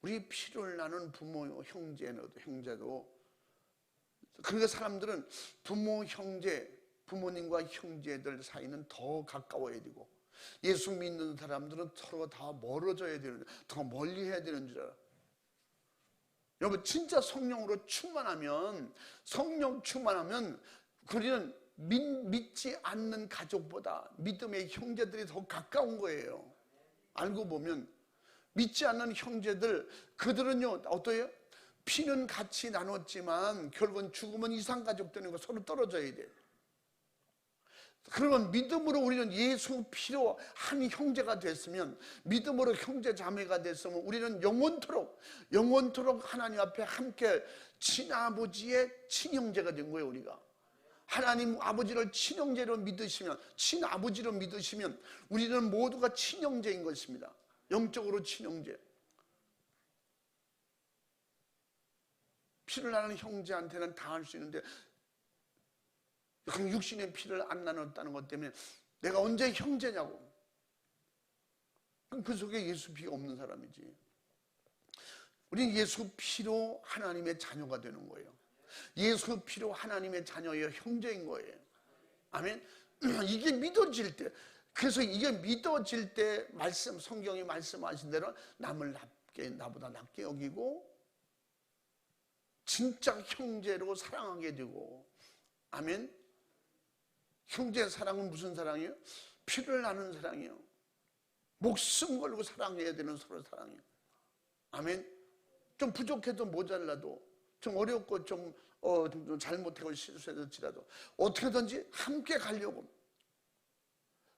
우리 피를 나눈 부모, 형제도 그러니까 사람들은 부모, 형제, 부모님과 형제들 사이는 더 가까워야 되고, 예수 믿는 사람들은 서로 다 멀어져야 되는, 더 멀리 해야 되는 줄 알아. 여러분, 진짜 성령으로 충만하면, 우리는 믿지 않는 가족보다 믿음의 형제들이 더 가까운 거예요. 알고 보면 믿지 않는 형제들, 그들은요 어떠해요? 피는 같이 나눴지만 결국은 죽으면 이상가족 되는 거, 서로 떨어져야 돼. 그러면 믿음으로 우리는 예수 피로 한 형제가 됐으면, 믿음으로 형제 자매가 됐으면 우리는 영원토록 하나님 앞에 함께 친아버지의 친형제가 된 거예요. 우리가 하나님 아버지를 친형제로 믿으시면, 친아버지로 믿으시면 우리는 모두가 친형제인 것입니다. 영적으로 친형제. 피를 나는 형제한테는 당할 수 있는데, 육신의 피를 안 나눴다는 것 때문에 내가 언제 형제냐고. 그럼 그 속에 예수 피가 없는 사람이지. 우리는 예수 피로 하나님의 자녀가 되는 거예요. 예수 피로 하나님의 자녀예요. 형제인 거예요. 아멘. 이게 믿어질 때, 그래서 이게 믿어질 때 성경이 말씀하신 대로 남을 나보다 낫게 여기고 진짜 형제로 사랑하게 되고. 아멘. 형제 사랑은 무슨 사랑이에요? 피를 나눈 사랑이에요. 목숨 걸고 사랑해야 되는 서로 사랑이에요. 아멘. 좀 부족해도 모자라도, 좀 어렵고 좀 잘못하고 실수했을지라도 어떻게든지 함께 가려고,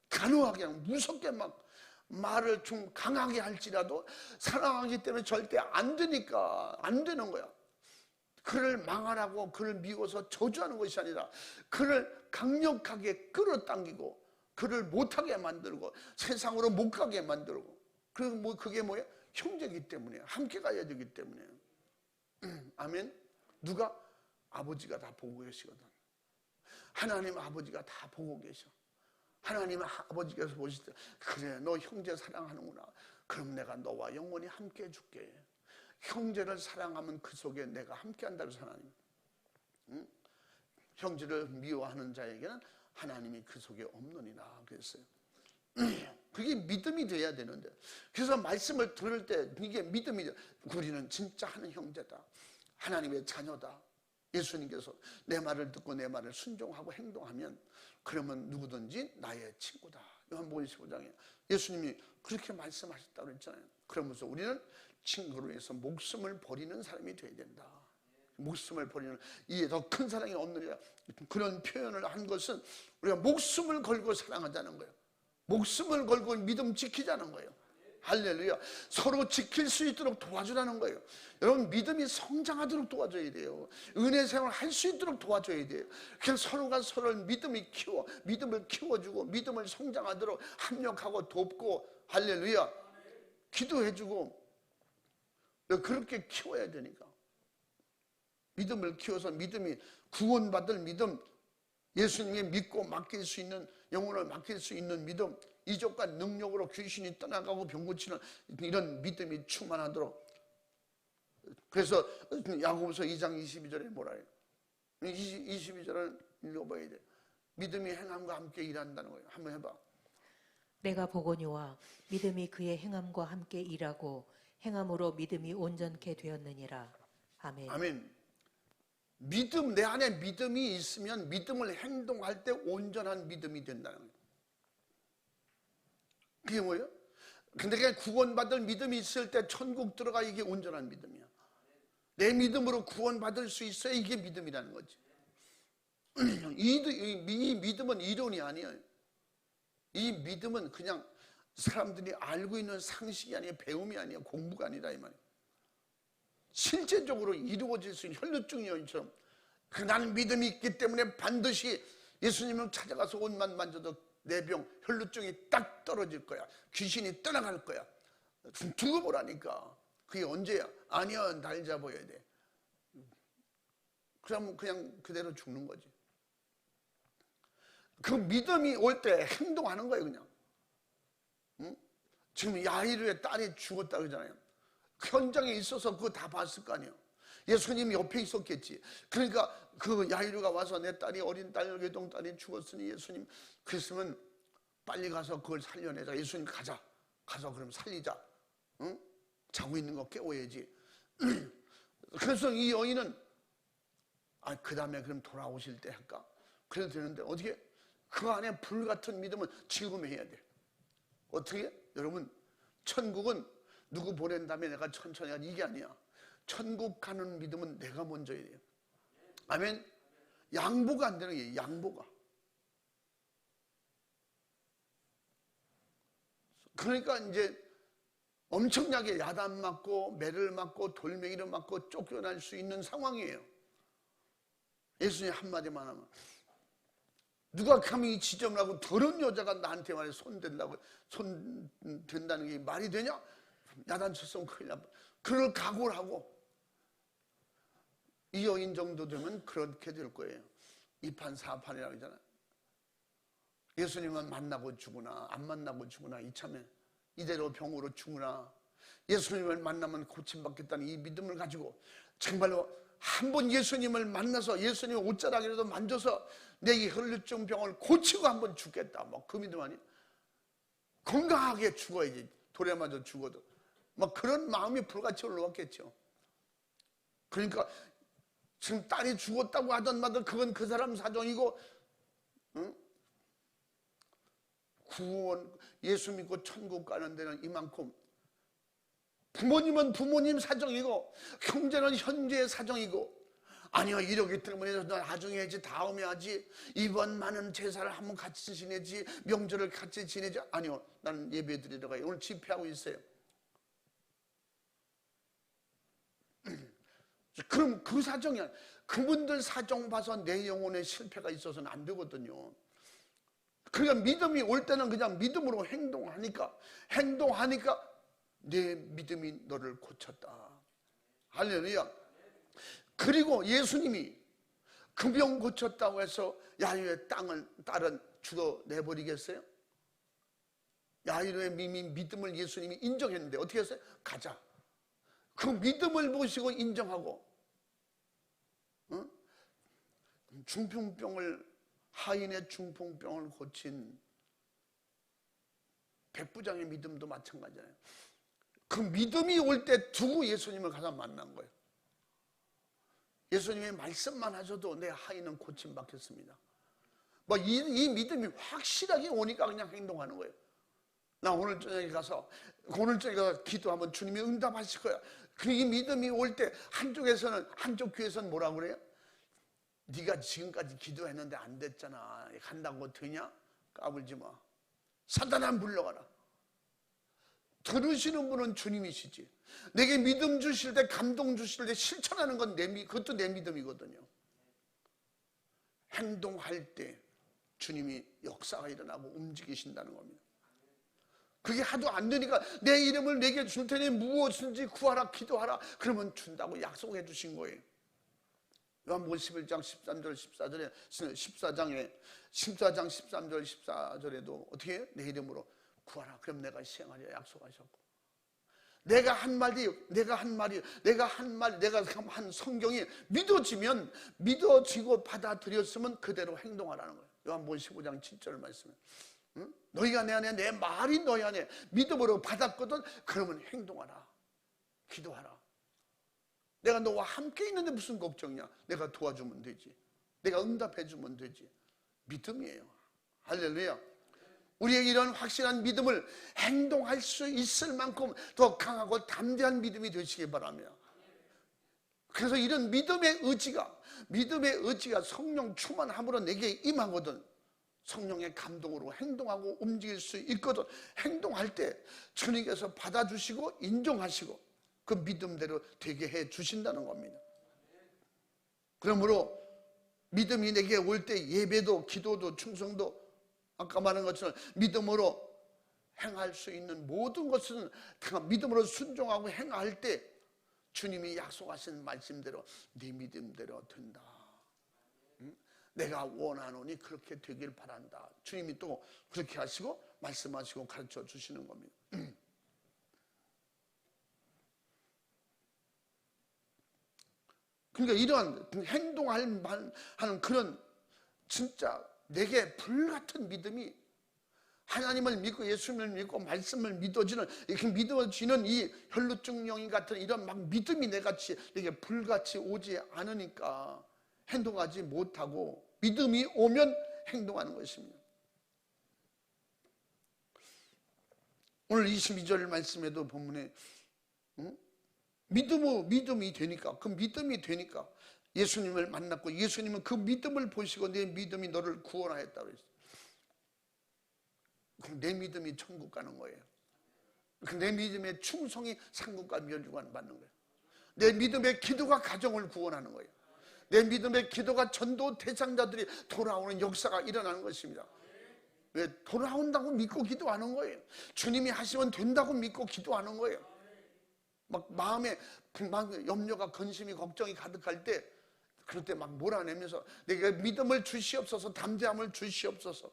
간호하게, 무섭게 막 말을 좀 강하게 할지라도 사랑하기 때문에 절대 안 되니까 안 되는 거야. 그를 망하라고, 그를 미워서 저주하는 것이 아니라 그를 강력하게 끌어당기고 그를 못하게 만들고 세상으로 못 가게 만들고. 그리고 그게 뭐예요? 형제이기 때문에, 함께 가야 되기 때문에. 아멘. 누가? 아버지가 다 보고 계시거든. 하나님 아버지가 다 보고 계셔. 하나님 아버지께서 보실 때 그래 너 형제 사랑하는구나. 그럼 내가 너와 영원히 함께 해줄게. 형제를 사랑하면 그 속에 내가 함께 한다고 해서 하나님. 응? 형제를 미워하는 자에게는 하나님이 그 속에 없느니라 그랬어요. 그게 믿음이 돼야 되는데, 그래서 말씀을 들을 때 이게 믿음이 돼. 우리는 진짜 한 형제다, 하나님의 자녀다. 예수님께서 내 말을 듣고 내 말을 순종하고 행동하면 그러면 누구든지 나의 친구다. 요한복음 15장에 예수님이 그렇게 말씀하셨다고 그랬잖아요. 그러면서 우리는 친구를 위해서 목숨을 버리는 사람이 되어야 된다. 목숨을 버리는, 이에 더 큰 사랑이 없느니라. 그런 표현을 한 것은 우리가 목숨을 걸고 사랑하자는 거예요. 목숨을 걸고 믿음 지키자는 거예요. 할렐루야. 서로 지킬 수 있도록 도와주라는 거예요. 여러분, 믿음이 성장하도록 도와줘야 돼요. 은혜 생활을 할 수 있도록 도와줘야 돼요. 그래서 서로가 서로를 믿음을 키워주고 믿음을 성장하도록 합력하고 돕고, 할렐루야, 기도해주고, 그렇게 키워야 되니까. 믿음을 키워서 믿음이 구원받을 믿음, 예수님께 믿고 맡길 수 있는, 영혼을 맡길 수 있는 믿음, 이적과 능력으로 귀신이 떠나가고 병 고치는 이런 믿음이 충만하도록. 그래서 야고보서 2장 22절에 뭐라 해요? 22절을 읽어봐야 돼. 믿음이 행함과 함께 일한다는 거예요. 한번 해봐. 내가 보거니와 믿음이 그의 행함과 함께 일하고 행함으로 믿음이 온전케 되었느니라. 아멘. 아멘. 믿음, 내 안에 믿음이 있으면 믿음을 행동할 때 온전한 믿음이 된다는 거예요. 그게 뭐예요? 근데 구원받을 믿음이 있을 때 천국 들어가, 이게 온전한 믿음이야. 내 믿음으로 구원받을 수 있어야 이게 믿음이라는 거지. 이 믿음은 이론이 아니에요. 이 믿음은 그냥 사람들이 알고 있는 상식이 아니에요. 배움이 아니에요. 공부가 아니라 이 말이에요. 실제적으로 이루어질 수 있는 혈루증 여인처럼, 나는 믿음이 있기 때문에 반드시 예수님을 찾아가서 옷만 만져도 내 병, 혈루증이 딱 떨어질 거야. 귀신이 떠나갈 거야. 두고 보라니까. 그게 언제야? 아니야, 날 잡아야 돼. 그러면 그냥 그대로 죽는 거지. 그 믿음이 올 때 행동하는 거예요, 그냥. 응? 지금 야이르의 딸이 죽었다 그러잖아요. 현장에 있어서 그거 다 봤을 거 아니에요. 예수님이 옆에 있었겠지. 그러니까 그 야이루가 와서 내 딸이, 어린 딸, 외동딸이 죽었으니 예수님, 그랬으면 빨리 가서 그걸 살려내자. 예수님 가자. 가서 그럼 살리자. 응? 자고 있는 거 깨워야지. 그래서 이 여인은 그 다음에 그럼 돌아오실 때 할까? 그래도 되는데 어떻게? 그 안에 불같은 믿음은 지금 해야 돼. 어떻게? 여러분, 천국은 누구 보낸 다음에 내가 천천히 하지, 이게 아니야. 천국 가는 믿음은 내가 먼저 해야 돼요. 아멘. 양보가 안 되는 게 양보가. 그러니까 이제 엄청나게 야단 맞고 매를 맞고 돌멩이를 맞고 쫓겨날 수 있는 상황이에요. 예수님 한마디만 하면, 누가 감히 이 지점을 하고 더러운 여자가 나한테 말해 손 댄다는 게 말이 되냐? 야단쳤으면 큰일 나. 그걸 각오를 하고, 이 여인 정도 되면 그렇게 될 거예요. 2판 4판이라고 하잖아요. 예수님은 만나고 죽으나 안 만나고 죽으나 이참에 이대로 병으로 죽으나 예수님을 만나면 고침받겠다는 이 믿음을 가지고 정말로 한 번 예수님을 만나서 예수님 옷자락이라도 만져서 내 이 혈루증 병을 고치고 한 번 죽겠다, 뭐 그 믿음 아니에요? 건강하게 죽어야지. 돌에 맞아 죽어도 뭐 그런 마음이 불같이 올라왔겠죠. 그러니까 지금 딸이 죽었다고 하던 말들, 그건 그 사람 사정이고, 응? 구원, 예수 믿고 천국 가는 데는 이만큼, 부모님은 부모님 사정이고 형제는 형제의 사정이고, 아니요 이러기 때문에 나중에 하지, 다음에 하지, 이번 많은 제사를 한번 같이 지내지, 명절을 같이 지내지. 아니요, 나는 예배 드리러 가요. 오늘 집회하고 있어요. 그럼 그 사정이야. 그분들 사정 봐서 내 영혼에 실패가 있어서는 안 되거든요. 그러니까 믿음이 올 때는 그냥 믿음으로 행동하니까 내 믿음이 너를 고쳤다. 할렐루야. 그리고 예수님이 그 병 고쳤다고 해서 야유의 딸은 죽어내버리겠어요? 야이로의 믿음을 예수님이 인정했는데 어떻게 했어요? 가자. 그 믿음을 보시고 인정하고 하인의 중풍병을 고친 백부장의 믿음도 마찬가지잖아요. 그 믿음이 올 때 두고 예수님을 가서 만난 거예요. 예수님의 말씀만 하셔도 내 하인은 고침받겠습니다. 이 믿음이 확실하게 오니까 그냥 행동하는 거예요. 나 오늘 저녁에 가서 기도하면 주님이 응답하실 거야. 그 이 믿음이 올 때 한쪽 귀에서는 뭐라고 그래요? 네가 지금까지 기도했는데 안 됐잖아. 간다고 되냐? 까불지 마. 사단아 물러가라. 들으시는 분은 주님이시지. 내게 믿음 주실 때, 감동 주실 때 실천하는 건 그것도 내 믿음이거든요. 행동할 때 주님이 역사가 일어나고 움직이신다는 겁니다. 그게 하도 안 되니까 내 이름을 내게 줄 테니 무엇인지 구하라 기도하라 그러면 준다고 약속해 주신 거예요. 요한복음 11장 13절 14절에 14장 13절 14절에도 어떻게 해요? 내 이름으로 구하라 그럼 내가 시행하리라 약속하셨고, 내가 한 성경이 믿어지면 믿어지고 받아들였으면 그대로 행동하라는 거예요. 요한복음 15장 7절 말씀에 너희가 내 안에 내 말이 너희 안에 믿음으로 받았거든. 그러면 행동하라. 기도하라. 내가 너와 함께 있는데 무슨 걱정이냐. 내가 도와주면 되지. 내가 응답해 주면 되지. 믿음이에요. 할렐루야. 우리에게 이런 확실한 믿음을 행동할 수 있을 만큼 더 강하고 담대한 믿음이 되시기 바랍니다. 그래서 이런 믿음의 의지가 성령 충만함으로 내게 임하거든. 성령의 감동으로 행동하고 움직일 수 있거든. 행동할 때 주님께서 받아주시고 인정하시고 그 믿음대로 되게 해 주신다는 겁니다. 그러므로 믿음이 내게 올 때 예배도 기도도 충성도 아까 말한 것처럼 믿음으로 행할 수 있는 모든 것은 믿음으로 순종하고 행할 때 주님이 약속하신 말씀대로 네 믿음대로 된다. 내가 원하노니 그렇게 되길 바란다. 주님이 또 그렇게 하시고 말씀하시고 가르쳐 주시는 겁니다. 그러니까 이러한 행동할 만하는 그런 진짜 내게 불같은 믿음이 하나님을 믿고 예수님을 믿고 말씀을 믿어지는 이렇게 믿어지는 이 혈루증 영이 같은 이런 막 믿음이 내게 불같이 오지 않으니까 행동하지 못하고 믿음이 오면 행동하는 것입니다. 오늘 22절 말씀에도 본문에 믿음이 되니까 그 믿음이 되니까 예수님을 만났고 예수님은 그 믿음을 보시고 내 믿음이 너를 구원하였다고 했어요. 그럼 내 믿음이 천국 가는 거예요. 내 믿음의 충성이 상급과 멸류관 받는 거예요. 내 믿음의 기도가 가정을 구원하는 거예요. 내 믿음의 기도가 전도 대상자들이 돌아오는 역사가 일어나는 것입니다. 왜? 돌아온다고 믿고 기도하는 거예요. 주님이 하시면 된다고 믿고 기도하는 거예요. 막 마음에 염려가 근심이 걱정이 가득할 때 그럴 때 막 몰아내면서 내게 믿음을 주시옵소서 담대함을 주시옵소서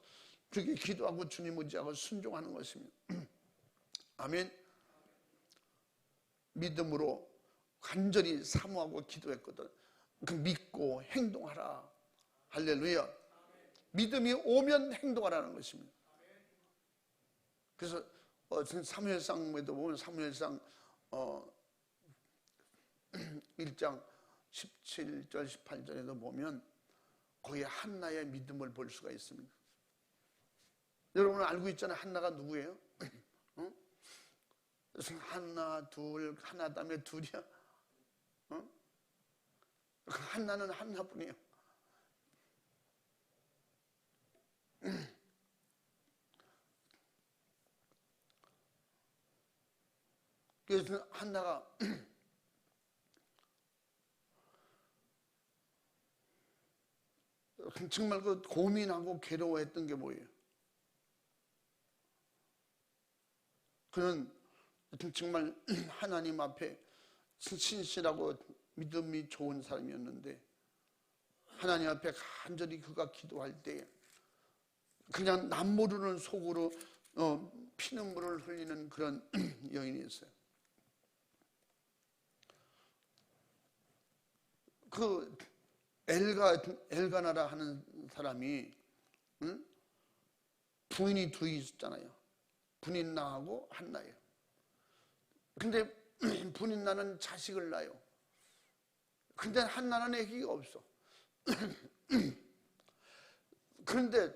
그렇게 기도하고 주님 의지하고 순종하는 것입니다. 아멘. 믿음으로 간절히 사모하고 기도했거든. 그 믿고 행동하라. 할렐루야. 믿음이 오면 행동하라는 것입니다. 그래서 사무엘상에도 보면 사무엘상 1장 17절 18절에도 보면 거기에 한나의 믿음을 볼 수가 있습니다. 여러분은 알고 있잖아요. 한나가 누구예요? 응? 한나 둘, 하나 다음에 둘이야. 응? 한나는 한나뿐이에요. 그래서 한나가 정말 그 고민하고 괴로워했던 게 뭐예요? 그는 정말 하나님 앞에 신실하고 믿음이 좋은 사람이었는데 하나님 앞에 간절히 그가 기도할 때 그냥 남 모르는 속으로 피눈물을 흘리는 그런 여인이었어요. 그 엘가나라 하는 사람이, 응? 부인이 둘이 있었잖아요. 분인나하고 한나예요. 근데 분인나는 자식을 낳아요. 근데 한나는 아기가 없어. 그런데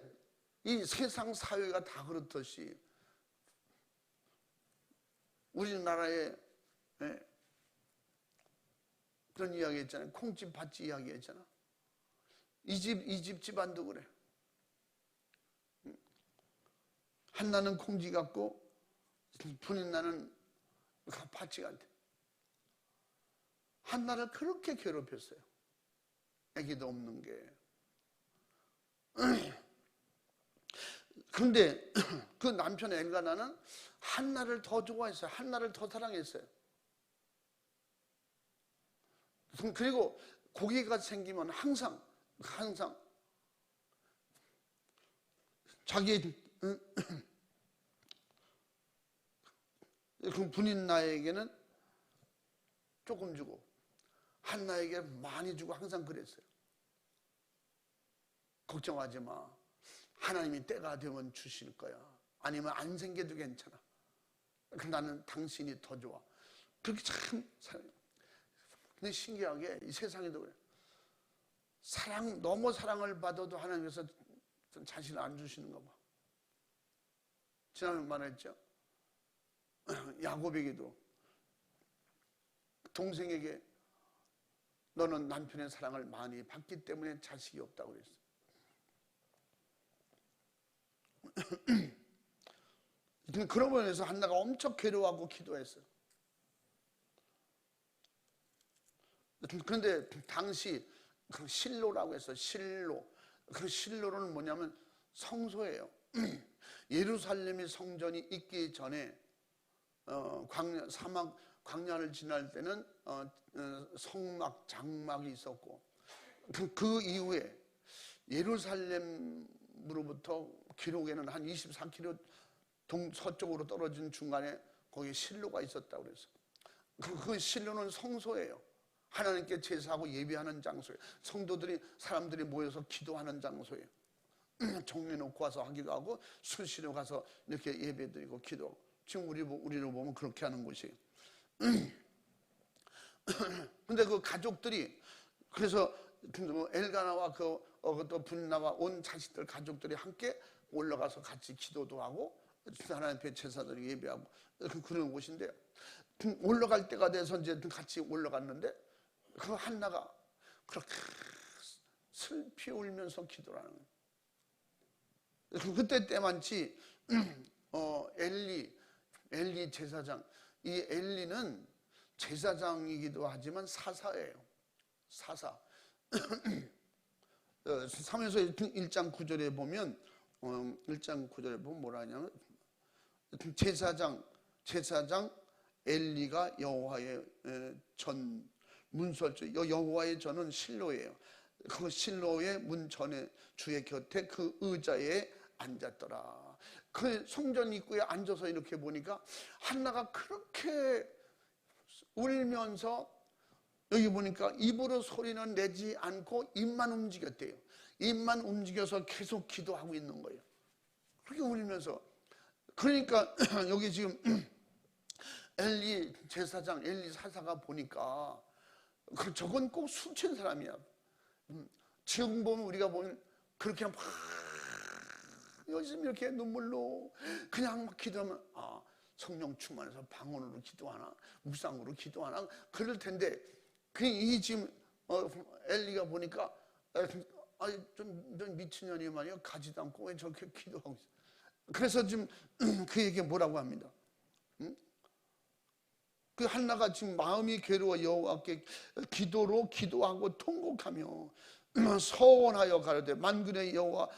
이 세상 사회가 다 그렇듯이 우리나라에 그런 이야기 했잖아요. 콩집 밭집 이야기 했잖아. 이 집 집안도 그래. 한나는 콩지 같고 분인나는 밭이 같아. 한나를 그렇게 괴롭혔어요. 아기도 없는 게. 그런데 그 남편 엘가나는 한나를 더 좋아했어요. 한나를 더 사랑했어요. 그리고 고기가 생기면 항상 자기의 그 분인나에게는 조금 주고 한나에게 많이 주고 항상 그랬어요. 걱정하지 마. 하나님이 때가 되면 주실 거야. 아니면 안 생겨도 괜찮아. 나는 당신이 더 좋아. 그렇게 참 사랑해요. 근데 신기하게 이 세상에도 그래. 너무 사랑을 받아도 하나님께서 자신을 안 주시는가 봐. 지난번에 말했죠. 야곱에게도 동생에게 너는 남편의 사랑을 많이 받기 때문에 자식이 없다고 그랬어. 그런 면에서 한나가 엄청 괴로워하고 기도했어요. 그런데 당시 그 실로라고 해서 실로, 그 실로는 뭐냐면 성소예요. 예루살렘이 성전이 있기 전에 사막 광야를 지날 때는 성막, 장막이 있었고 그 이후에 예루살렘으로부터 기록에는 한 24km 서쪽으로 떨어진 중간에 거기 실로가 있었다고 그랬어요. 그 실로는 성소예요. 하나님께 제사하고 예배하는 장소예요. 성도들이, 사람들이 모여서 기도하는 장소예요. 정해놓고 와서 하기도 하고 수시로 가서 이렇게 예배드리고 기도하고, 지금 우리를 보면 그렇게 하는 곳이에요. 근데 그 가족들이, 그래서 엘가나와 또 분나와 온 자식들 가족들이 함께 올라가서 같이 기도도 하고 하나님 앞에 제사드리고 예배하고 그런 곳인데, 올라갈 때가 돼서 이제 같이 올라갔는데 그 한나가 그렇게 슬피 울면서 기도를 하는 거예요. 그때 때만치 엘리 제사장, 이 엘리는 제사장이기도 하지만 사사예요. 사사. 사무엘서 1장 9절에 보면 1장 9절에 보면 뭐라 하냐면 제사장 엘리가 여호와의 전 문설주, 여호와의 전은 실로예요. 그 실로의 문 전에 주의 곁에 그 의자에 앉았더라. 그 성전 입구에 앉아서 이렇게 보니까 한나가 그렇게 울면서, 여기 보니까 입으로 소리는 내지 않고 입만 움직였대요. 입만 움직여서 계속 기도하고 있는 거예요. 그렇게 울면서. 그러니까 여기 지금 엘리 제사장, 엘리 사사가 보니까 저건 꼭 술 취한 사람이야. 지금 보면 우리가 보면 그렇게 막 요즘 이렇게 눈물로 그냥 막 기도하면 성령 충만해서 방언으로 기도하나 묵상으로 기도하나 그럴 텐데, 이 지금 엘리가 보니까 좀 미친년이 말이야, 가지도 않고 왜 저렇게 기도하고 있어. 그래서 지금 그에게 뭐라고 합니다. 그 한나가 지금 마음이 괴로워 여호와께 기도로 기도하고 통곡하며 서원하여 가로되 만군의 여호와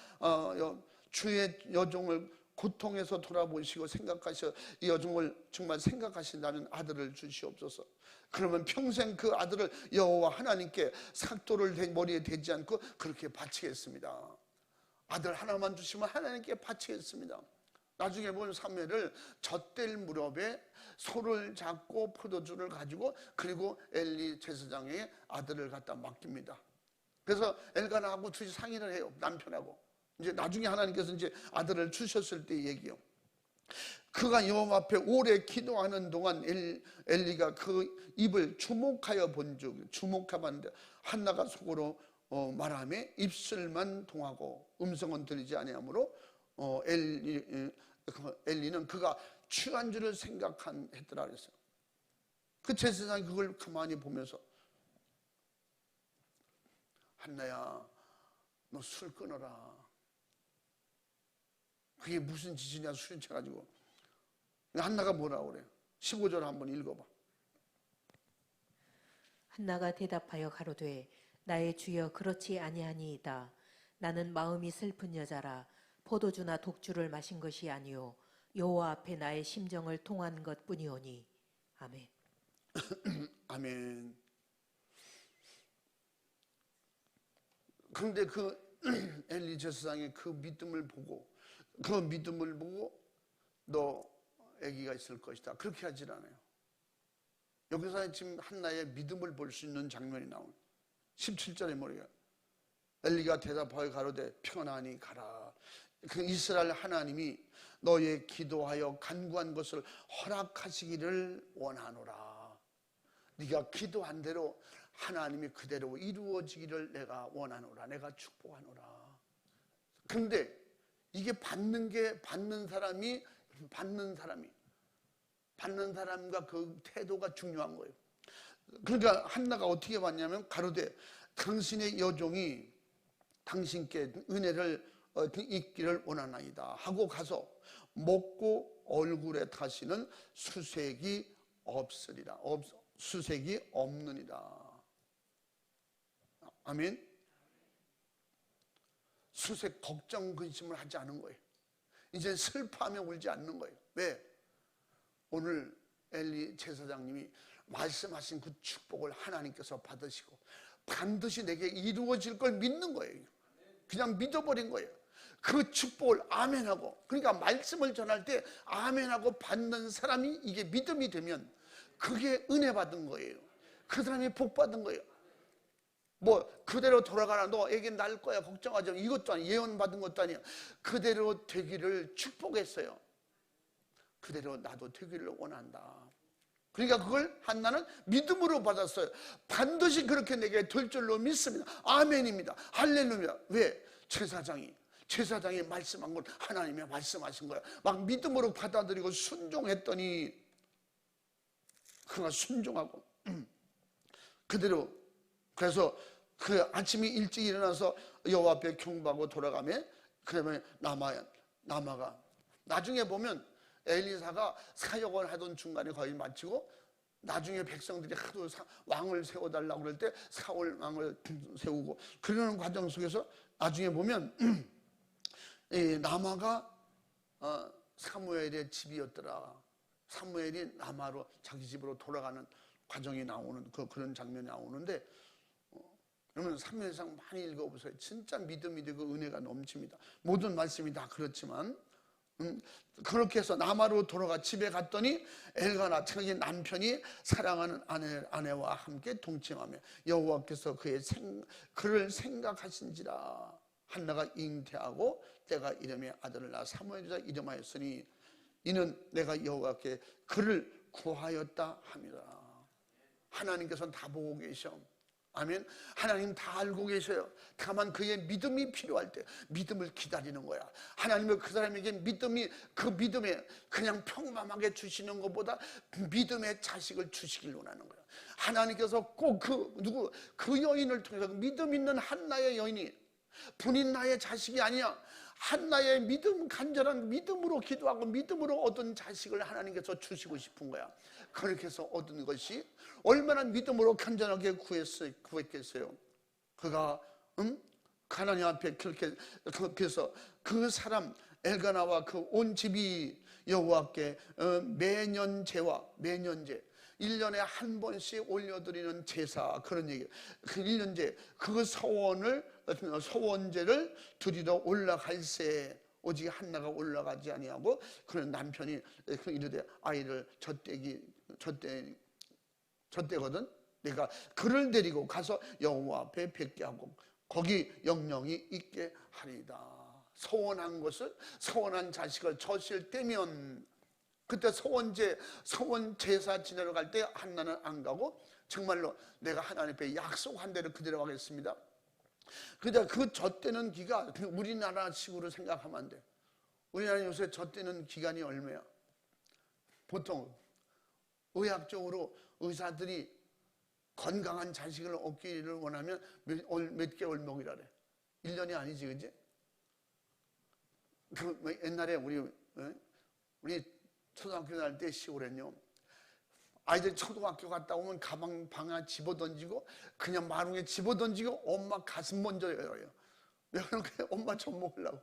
주의 여종을 고통에서 돌아보시고 생각하셔 이 여종을 정말 생각하신다는 아들을 주시옵소서. 그러면 평생 그 아들을 여호와 하나님께 삭도를 머리에 대지 않고 그렇게 바치겠습니다. 아들 하나만 주시면 하나님께 바치겠습니다. 나중에 본 사무엘을 젖될 무렵에 소를 잡고 포도주를 가지고 그리고 엘리 제사장의 아들을 갖다 맡깁니다. 그래서 엘가나하고 둘이 상의를 해요. 남편하고. 이제 나중에 하나님께서 이제 아들을 주셨을 때 얘기요. 그가 여호와 앞에 오래 기도하는 동안 엘리가 그 입을 주목하여 본즉 주목해봤는데 한나가 속으로 말하며 입술만 동하고 음성은 들리지 아니하므로 엘리는 그가 취한 줄을 생각했더라 그랬어요. 그 제사장이 그걸 가만히 보면서 한나야 너 술 끊어라. 그게 무슨 짓이냐 술인 채가지고. 한나가 뭐라고 그래요? 15절 한번 읽어봐. 한나가 대답하여 가로되 나의 주여 그렇지 아니하니이다. 나는 마음이 슬픈 여자라 포도주나 독주를 마신 것이 아니요 여호와 앞에 나의 심정을 통한 것뿐이오니. 아멘. 아멘. 그런데 그 엘리 제사장의 그 믿음을 보고 너 아기가 있을 것이다 그렇게 하질 않아요. 여기서 지금 한나의 믿음을 볼 수 있는 장면이 나오는 17절에 뭐래요? 엘리가 대답하여 가로되 편안히 가라. 그 이스라엘 하나님이 너의 기도하여 간구한 것을 허락하시기를 원하노라. 네가 기도한 대로 하나님이 그대로 이루어지기를 내가 원하노라. 내가 축복하노라. 근데 이게 받는 사람과 그 태도가 중요한 거예요. 그러니까 한나가 어떻게 받냐면 가로되 당신의 여종이 당신께 은혜를 있기를 원하나이다 하고 가서 먹고 얼굴에 다시는 수색이 없으리라. 수색이 없느니라. 아멘. 수색 걱정 근심을 하지 않은 거예요. 이제 슬퍼하며 울지 않는 거예요. 왜? 오늘 엘리 제사장님이 말씀하신 그 축복을 하나님께서 받으시고 반드시 내게 이루어질 걸 믿는 거예요. 그냥 믿어버린 거예요. 그 축복을 아멘하고, 그러니까 말씀을 전할 때 아멘하고 받는 사람이 이게 믿음이 되면 그게 은혜 받은 거예요. 그 사람이 복 받은 거예요. 뭐 그대로 돌아가라, 너 애기 낳을 거야 걱정하지 마, 이것도 아니야. 예언 받은 것도 아니야. 그대로 되기를 축복했어요. 그대로 나도 되기를 원한다. 그러니까 그걸 한나는 믿음으로 받았어요. 반드시 그렇게 내게 될 줄로 믿습니다. 아멘입니다. 할렐루야. 왜? 제사장이 말씀한 건 하나님이 말씀하신 거야. 막 믿음으로 받아들이고 순종했더니 그가 순종하고 그대로. 그래서 그 아침에 일찍 일어나서 여호와 앞에 경배하고 돌아가며 그러면 나마가 나중에 보면 엘리사가 사역을 하던 중간에 거의 마치고 나중에 백성들이 하도 왕을 세워달라고 그럴 때 사울 왕을 세우고 그러는 과정 속에서 나중에 보면 나마가 사무엘의 집이었더라. 사무엘이 나마로 자기 집으로 돌아가는 과정이 나오는 그런 장면이 나오는데 그러면 사무엘상 많이 읽어보세요. 진짜 믿음이 되고 은혜가 넘칩니다. 모든 말씀이 다 그렇지만 그렇게 해서 나마로 돌아가 집에 갔더니 엘가나 자기 남편이 사랑하는 아내와 함께 동침하며 여호와께서 그를 생각하신지라. 한나가 잉태하고 때가 이름에 아들을 낳아 사무엘이라 이름하였으니 이는 내가 여호와께 그를 구하였다 함이라. 하나님께서는 다 보고 계셔. 아멘. 하나님 다 알고 계셔요. 다만 그의 믿음이 필요할 때 믿음을 기다리는 거야. 하나님은 그 사람에게 그 믿음에 그냥 평범하게 주시는 것보다 믿음의 자식을 주시길 원하는 거야. 하나님께서 꼭 그 여인을 통해서 믿음 있는 한나의 여인이 본인 나의 자식이 아니야. 한나의 간절한 믿음으로 기도하고 믿음으로 얻은 자식을 하나님께서 주시고 싶은 거야. 그렇게 해서 얻은 것이 얼마나 믿음으로 간절하게 구했겠어요. 그가 하나님 앞에 그렇게 해서 그 사람 엘가나와 그 온 집이 여호와께 매년제 1년에 한 번씩 올려드리는 제사, 그런 얘기. 그 1년제 그 서원을 소원제를 드리러 올라갈새 오직 한나가 올라가지 아니하고 그런 남편이 이르되 아이를 젖대거든 내가 그를 데리고 가서 여호와 앞에 뵙게 하고 거기 영영이 있게 하리이다. 소원한 것을 소원한 자식을 젖을 때면 그때 소원 제사 지내러 갈 때 한나는 안 가고 정말로 내가 하나님 앞에 약속한 대로 그대로 하겠습니다. 그러다 그 젖대는 기가 우리나라식으로 생각하면 안 돼. 우리나라 요새 젖대는 기간이 얼마야? 보통 의학적으로 의사들이 건강한 자식을 얻기를 원하면 몇 개월 먹이라래. 1년이 아니지, 그지? 옛날에 우리 초등학교 다닐 때 시골에는요, 아이들 초등학교 갔다 오면 가방 방아 집어던지고 그냥 마루에 집어던지고 엄마 가슴 먼저 열어요. 왜 그러니까 엄마 젖 먹으려고.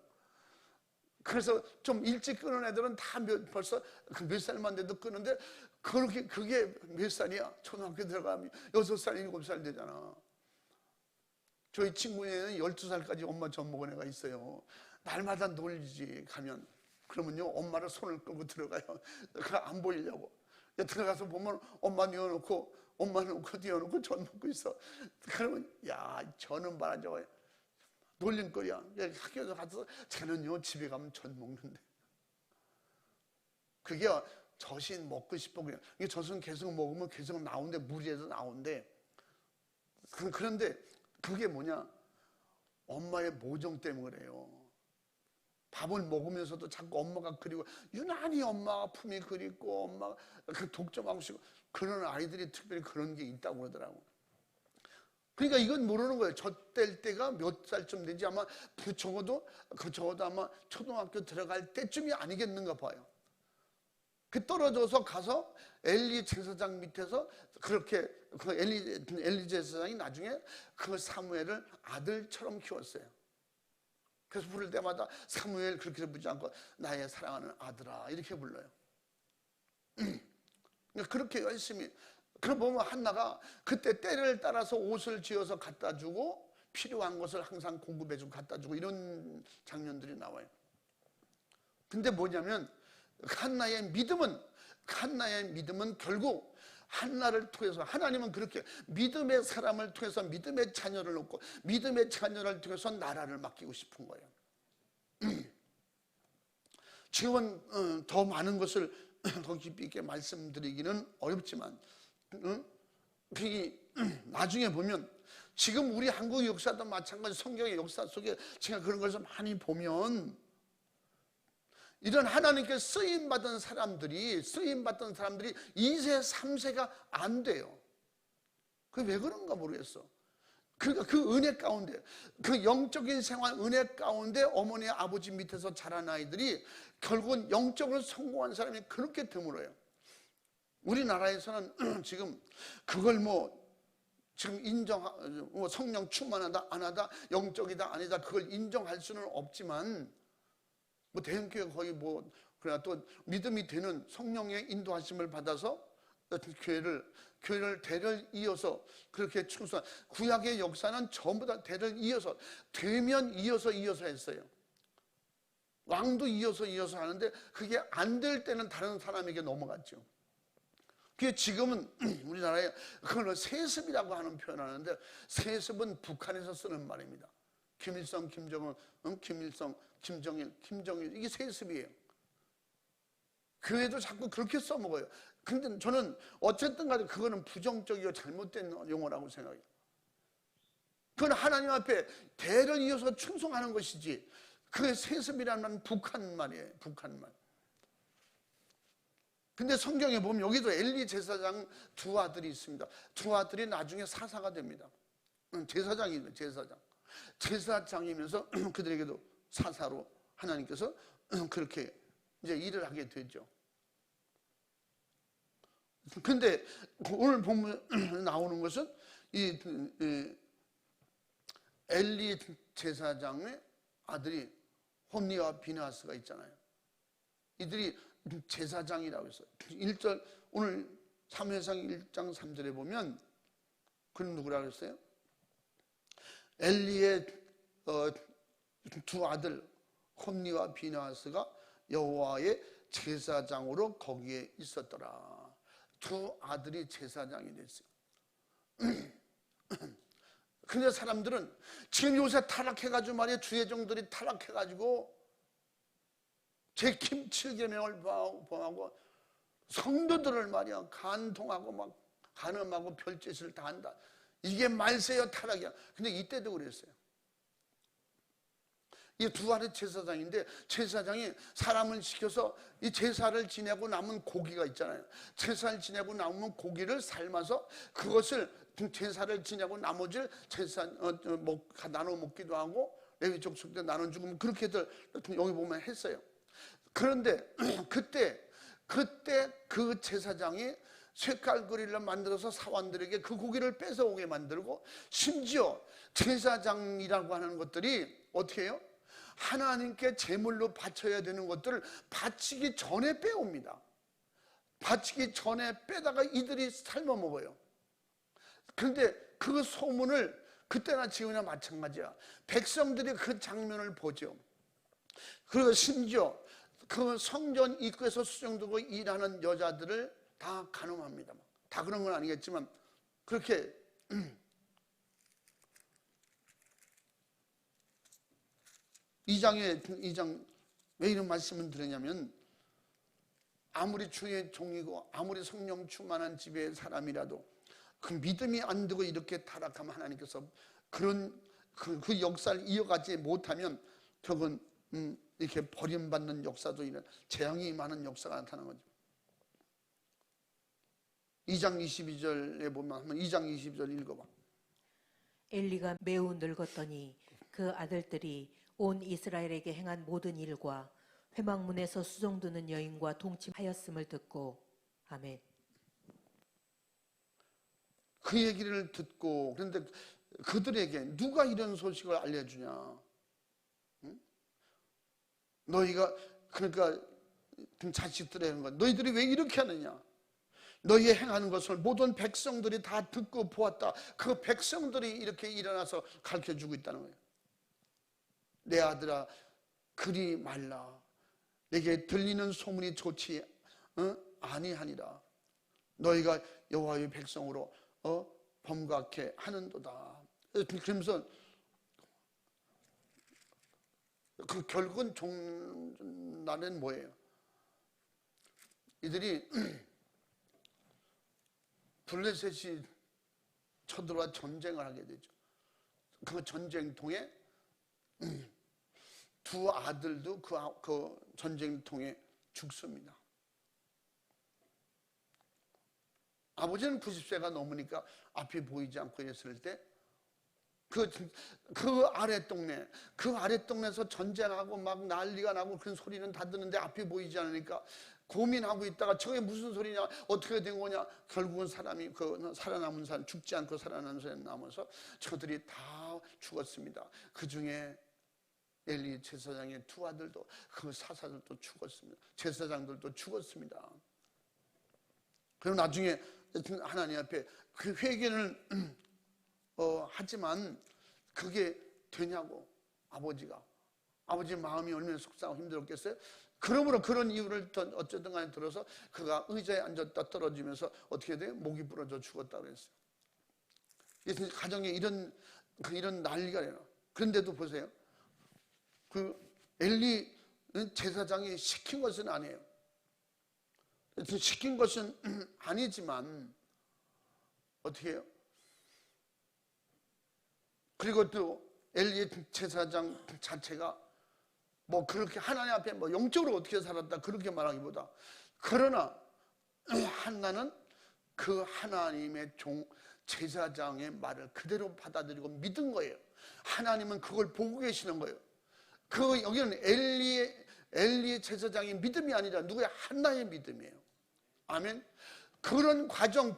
그래서 좀 일찍 끊은 애들은 다 벌써 몇 살만 돼도 끊는데 그게 몇 살이야? 초등학교 들어가면 6살, 7살 되잖아. 저희 친구에는 12살까지 엄마 젖 먹은 애가 있어요. 날마다 놀지 가면. 그러면요 엄마를 손을 끌고 들어가요. 그걸 안 보이려고. 들어가서 보면 엄마 뉘어놓고 엄마 놓고 뉘어놓고 젖 먹고 있어. 그러면 야 저는 봐라 저거 놀림거리야. 학교에서 가서 쟤는요 집에 가면 젖 먹는데. 그게 젖이 먹고 싶어 그냥. 이게 젖은 계속 먹으면 계속 나오는데 무리해서 나오는데 그런데 그게 뭐냐? 엄마의 모정 때문에 그래요. 밥을 먹으면서도 자꾸 엄마가 그리고 유난히 엄마가 품이 그립고 엄마가 그 독점하고 싶고 그런 아이들이 특별히 그런 게 있다고 그러더라고. 그러니까 이건 모르는 거예요. 젖될 때가 몇 살쯤 되지 아마 적어도 아마 초등학교 들어갈 때쯤이 아니겠는가 봐요. 그 떨어져서 가서 엘리 제사장 밑에서 그렇게 그 엘리 제사장이 나중에 그 사무엘을 아들처럼 키웠어요. 그래서 부를 때마다 사무엘 그렇게 부르지 않고 나의 사랑하는 아들아 이렇게 불러요. 그렇게 열심히. 그럼 보면 한나가 그때 때를 따라서 옷을 지어서 갖다 주고 필요한 것을 항상 공급해 주고 갖다 주고 이런 장면들이 나와요. 근데 뭐냐면 한나의 믿음은 결국 한나를 통해서 하나님은 그렇게 믿음의 사람을 통해서 믿음의 자녀를 놓고 믿음의 자녀를 통해서 나라를 맡기고 싶은 거예요. 지금은 더 많은 것을 더 깊이 있게 말씀드리기는 어렵지만 나중에 보면 지금 우리 한국 역사도 마찬가지 성경의 역사 속에 제가 그런 것을 많이 보면 이런 하나님께 쓰임받은 사람들이 2세, 3세가 안 돼요. 그게 왜 그런가 모르겠어. 그러니까 그 은혜 가운데, 그 영적인 생활 은혜 가운데 어머니, 아버지 밑에서 자란 아이들이 결국은 영적으로 성공한 사람이 그렇게 드물어요. 우리나라에서는 지금 그걸 지금 성령 충만하다, 안 하다, 영적이다, 아니다, 그걸 인정할 수는 없지만 대형교회 거의 그러나 또 믿음이 되는 성령의 인도하심을 받아서 교회를 대를 이어서 그렇게 충성한 구약의 역사는 전부 다 대를 이어서 되면 이어서 했어요. 왕도 이어서 하는데 그게 안 될 때는 다른 사람에게 넘어갔죠. 그게 지금은 우리나라에 그걸 세습이라고 하는 표현하는데 세습은 북한에서 쓰는 말입니다. 김일성, 김정은, 김정일 이게 세습이에요. 교회도 자꾸 그렇게 써먹어요. 근데 저는 어쨌든 간에 그거는 부정적이고 잘못된 용어라고 생각해요. 그건 하나님 앞에 대를 이어서 충성하는 것이지 그게 세습이라는 말은 북한 말이에요. 북한 말. 근데 성경에 보면 여기도 엘리 제사장 두 아들이 있습니다. 두 아들이 나중에 사사가 됩니다. 제사장이에요. 제사장이면서 그들에게도 사사로 하나님께서 그렇게 이제 일을 하게 되죠. 근데 오늘 보면 나오는 것은 이 엘리 제사장의 아들이 홈니와 비나스가 있잖아요. 이들이 제사장이라고 했어요. 1절 오늘 사무엘상 1장 3절에 보면 그는 누구라고 했어요? 엘리의 두 아들 홈리와 비나스가 여호와의 제사장으로 거기에 있었더라. 두 아들이 제사장이 됐어요. 근데 사람들은 지금 요새 타락해가지고 말이야, 주의종들이 타락해가지고 제 김칠계명을 범하고 성도들을 말이야 간통하고 막 간음하고 별짓을 다 한다. 이게 말세요 타락이야. 근데 이때도 그랬어요. 이 두 아들 제사장인데, 제사장이 사람을 시켜서 이 제사를 지내고 남은 고기가 있잖아요. 제사를 지내고 남은 고기를 삶아서 그것을 제사를 지내고 나머지를 나눠 먹기도 하고 레위 족속들 나눠주고 그렇게들 여기 보면 했어요. 그런데 그때 그 제사장이 쇠칼거리를 만들어서 사원들에게 그 고기를 뺏어오게 만들고, 심지어 제사장이라고 하는 것들이 어떻게 해요? 하나님께 제물로 바쳐야 되는 것들을 바치기 전에 빼옵니다. 바치기 전에 빼다가 이들이 삶아 먹어요. 그런데 그 소문을 그때나 지금이나 마찬가지야. 백성들이 그 장면을 보죠. 그리고 심지어 그 성전 입구에서 수정 두고 일하는 여자들을 다 간음합니다. 다 그런 건 아니겠지만 그렇게. 이 장 왜 이런 말씀을 드리냐면, 아무리 주의 종이고 아무리 성령 충만한 집의 사람이라도 그 믿음이 안 되고 이렇게 타락하면 하나님께서 그런 그 역사를 이어가지 못하면 결국은 이렇게 버림받는 역사도 있는, 재앙이 많은 역사가 나타나는 거죠. 2장 22절에 보면 한번 2장 22절 읽어봐. 엘리가 매우 늙었더니 그 아들들이 온 이스라엘에게 행한 모든 일과 회막문에서 수종드는 여인과 동침하였음을 듣고. 아멘. 그 얘기를 듣고, 그런데 그들에게 누가 이런 소식을 알려주냐? 응? 너희가, 그러니까 자식들의 하는 거, 너희들이 왜 이렇게 하느냐? 너희의 행하는 것을 모든 백성들이 다 듣고 보았다. 그 백성들이 이렇게 일어나서 가르쳐주고 있다는 거예요. 내 아들아, 그리 말라. 내게 들리는 소문이 좋지 아니하니라. 너희가 여호와의 백성으로 범각해 하는도다. 그러면서 그 결국은 종날은 뭐예요? 이들이 블레셋이 쳐들어와 전쟁을 하게 되죠. 그 전쟁통에 두 아들도 그 전쟁통에 죽습니다. 아버지는 90세가 넘으니까 앞이 보이지 않고 있을 때 그 아랫동네에서 전쟁하고 막 난리가 나고 그런 소리는 다 듣는데 앞이 보이지 않으니까 고민하고 있다가 저게 무슨 소리냐, 어떻게 된 거냐. 결국은 사람이 살아남은 사람, 죽지 않고 살아남은 사람이 남아서 저들이 다 죽었습니다. 그 중에 엘리 제사장의 두 아들도, 그 사사들도 죽었습니다. 제사장들도 죽었습니다. 그럼 나중에 하나님 앞에 그 회개를 하지만 그게 되냐고. 아버지 마음이 얼마나 속상하고 힘들었겠어요. 그러므로 그런 이유를 어쨌든 간에 들어서 그가 의자에 앉았다 떨어지면서 어떻게 돼요? 목이 부러져 죽었다고 그랬어요. 그래서 가정에 이런 난리가 나요. 그런데도 보세요. 그 엘리 제사장이 시킨 것은 아니에요. 시킨 것은 아니지만 어떻게 해요? 그리고 또 엘리 제사장 자체가 뭐 그렇게 하나님 앞에 뭐 영적으로 어떻게 살았다 그렇게 말하기보다, 그러나 한나는 그 하나님의 종 제사장의 말을 그대로 받아들이고 믿은 거예요. 하나님은 그걸 보고 계시는 거예요. 여기는 엘리의 제사장의 믿음이 아니라 누구의? 한나의 믿음이에요. 아멘. 그런 가정,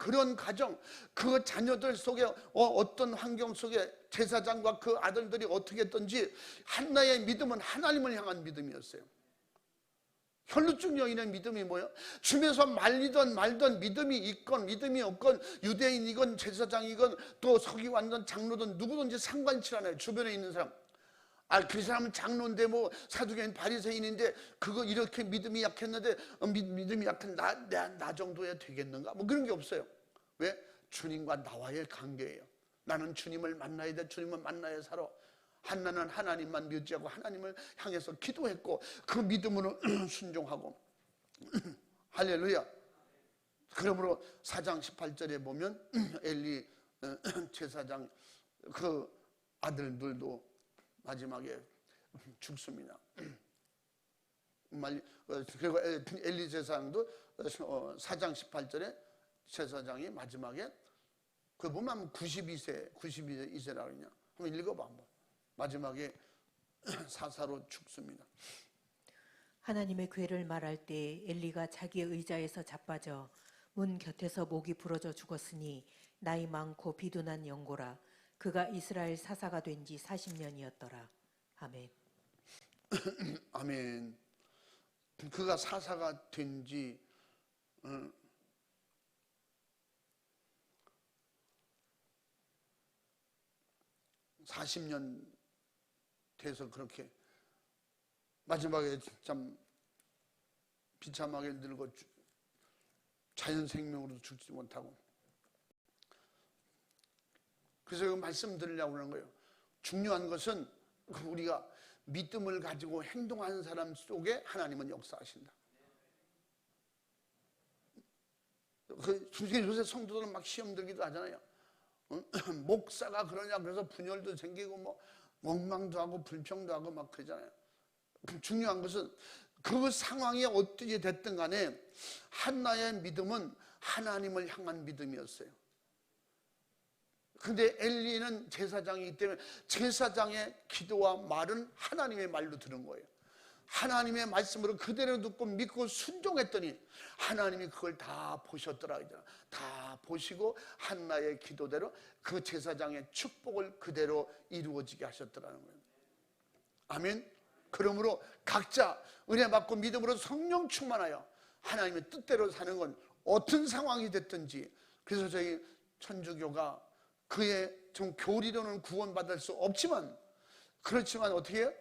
그 자녀들 속에 어떤 환경 속에 제사장과 그 아들들이 어떻게 했던지 한나의 믿음은 하나님을 향한 믿음이었어요. 혈루증 여인의 믿음이 뭐예요? 주변에서 말리던 말던 믿음이 있건 믿음이 없건, 유대인이건 제사장이건 또 서기관이든 장로든 누구든지 상관치 않아요. 주변에 있는 사람. 그 사람은 장로인데 뭐 사두개인 바리새인인데 그거 이렇게 믿음이 약했는데 믿음이 약한 나 정도야 되겠는가? 뭐 그런 게 없어요. 왜? 주님과 나와의 관계예요. 나는 주님을 만나야 돼. 주님을 만나야 살아. 한나는 하나님만 의지하고 하나님을 향해서 기도했고 그 믿음으로 순종하고 할렐루야. 그러므로 4장 18절에 보면 엘리 제사장 그 아들들도 마지막에 죽습니다. 그리고 엘리 제사장도 4장 18절에 제사장이 마지막에 그 보면 92세라고 그러냐. 한번 읽어봐 한번. 마지막에 사사로 죽습니다. 하나님의 괴를 말할 때 엘리가 자기의 의자에서 자빠져 문 곁에서 목이 부러져 죽었으니 나이 많고 비둔한 영고라. 그가 이스라엘 사사가 된 지 40년이었더라. 아멘. 아멘. 그가 사사가 된 지 40년 돼서 그렇게 마지막에 참 비참하게 늙어 자연 생명으로 죽지 못하고, 그래서 그 말씀 드리려고 하는 거예요. 중요한 것은 우리가 믿음을 가지고 행동하는 사람 속에 하나님은 역사하신다. 요새 성도들은 막 시험 들기도 하잖아요. 목사가 그러냐 그래서 분열도 생기고 뭐 원망도 하고 불평도 하고 막 그러잖아요. 중요한 것은 그 상황이 어떻게 됐든 간에 한나의 믿음은 하나님을 향한 믿음이었어요. 근데 엘리는 제사장이기 때문에 제사장의 기도와 말은 하나님의 말로 들은 거예요. 하나님의 말씀으로 그대로 듣고 믿고 순종했더니 하나님이 그걸 다 보셨더라. 다 보시고 한나의 기도대로 그 제사장의 축복을 그대로 이루어지게 하셨더라는 거예요. 아멘. 그러므로 각자 은혜 받고 믿음으로 성령 충만하여 하나님의 뜻대로 사는 건 어떤 상황이 됐든지, 그래서 저희 천주교가 그의 좀 교리로는 구원받을 수 없지만, 그렇지만 어떻게 해요?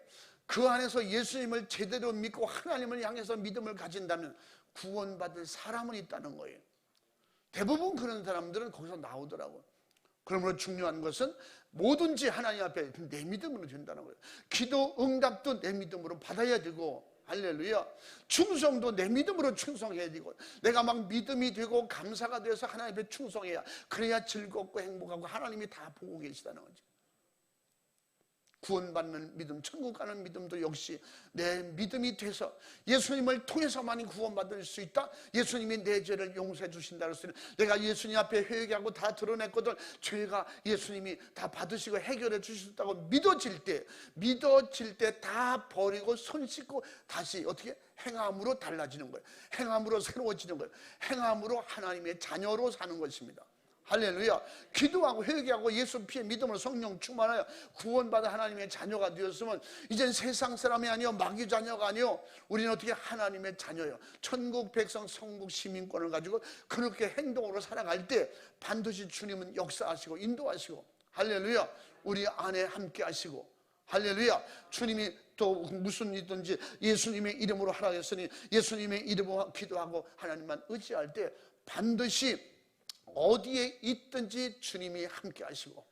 그 안에서 예수님을 제대로 믿고 하나님을 향해서 믿음을 가진다면 구원받을 사람은 있다는 거예요. 대부분 그런 사람들은 거기서 나오더라고요. 그러므로 중요한 것은 뭐든지 하나님 앞에 내 믿음으로 된다는 거예요. 기도 응답도 내 믿음으로 받아야 되고, 할렐루야. 충성도 내 믿음으로 충성해야 되고, 내가 막 믿음이 되고 감사가 돼서 하나님 앞에 충성해야, 그래야 즐겁고 행복하고 하나님이 다 보고 계시다는 거죠. 구원받는 믿음, 천국 가는 믿음도 역시 내 믿음이 돼서 예수님을 통해서만 구원받을 수 있다. 예수님이 내 죄를 용서해 주신다 그랬으니 내가 예수님 앞에 회개하고 다 드러냈거든. 죄가 예수님이 다 받으시고 해결해 주셨다고 믿어질 때 다 버리고 손 씻고 다시 어떻게 행함으로 달라지는 거예요. 행함으로 새로워지는 거예요. 행함으로 하나님의 자녀로 사는 것입니다. 할렐루야. 기도하고 회개하고 예수 피에 믿음으로 성령 충만하여 구원받아 하나님의 자녀가 되었으면 이젠 세상 사람이 아니요 마귀 자녀가 아니요 우리는 어떻게 하나님의 자녀요, 천국 백성 성국 시민권을 가지고 그렇게 행동으로 살아갈 때 반드시 주님은 역사하시고 인도하시고, 할렐루야, 우리 안에 함께 하시고, 할렐루야, 주님이 또 무슨 일든지 예수님의 이름으로 하라 했으니 예수님의 이름으로 기도하고 하나님만 의지할 때 반드시 어디에 있든지 주님이 함께 하시고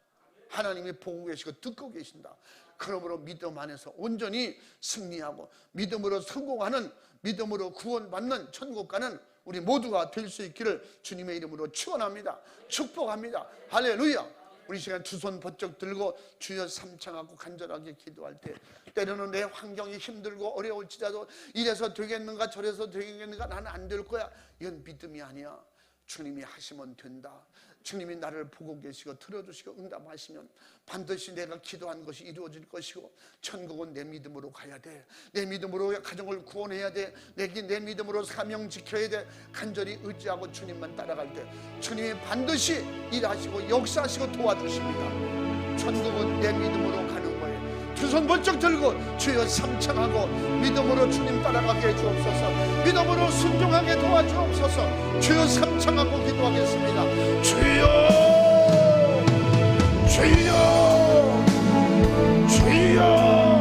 하나님이 보고 계시고 듣고 계신다. 그러므로 믿음 안에서 온전히 승리하고 믿음으로 성공하는, 믿음으로 구원받는 천국 가는 우리 모두가 될 수 있기를 주님의 이름으로 축원합니다. 축복합니다. 할렐루야. 우리 시간 두 손 번쩍 들고 주여 삼창하고 간절하게 기도할 때, 때로는 내 환경이 힘들고 어려울지라도 이래서 되겠는가 저래서 되겠는가 나는 안 될 거야, 이건 믿음이 아니야. 주님이 하시면 된다. 주님이 나를 보고 계시고 들어주시고 응답하시면 반드시 내가 기도한 것이 이루어질 것이고 천국은 내 믿음으로 가야 돼. 내 믿음으로 가정을 구원해야 돼. 내 믿음으로 사명 지켜야 돼. 간절히 의지하고 주님만 따라갈 때 주님이 반드시 일하시고 역사하시고 도와주십니다. 천국은 내 믿음으로 가는 거예요. 두 손 번쩍 들고 주여 삼창하고 믿음으로 주님 따라가게 해주옵소서. 믿음으로 순종하게 도와주옵소서. 주여 삼창하고 기도하겠습니다. 주여 주여 주여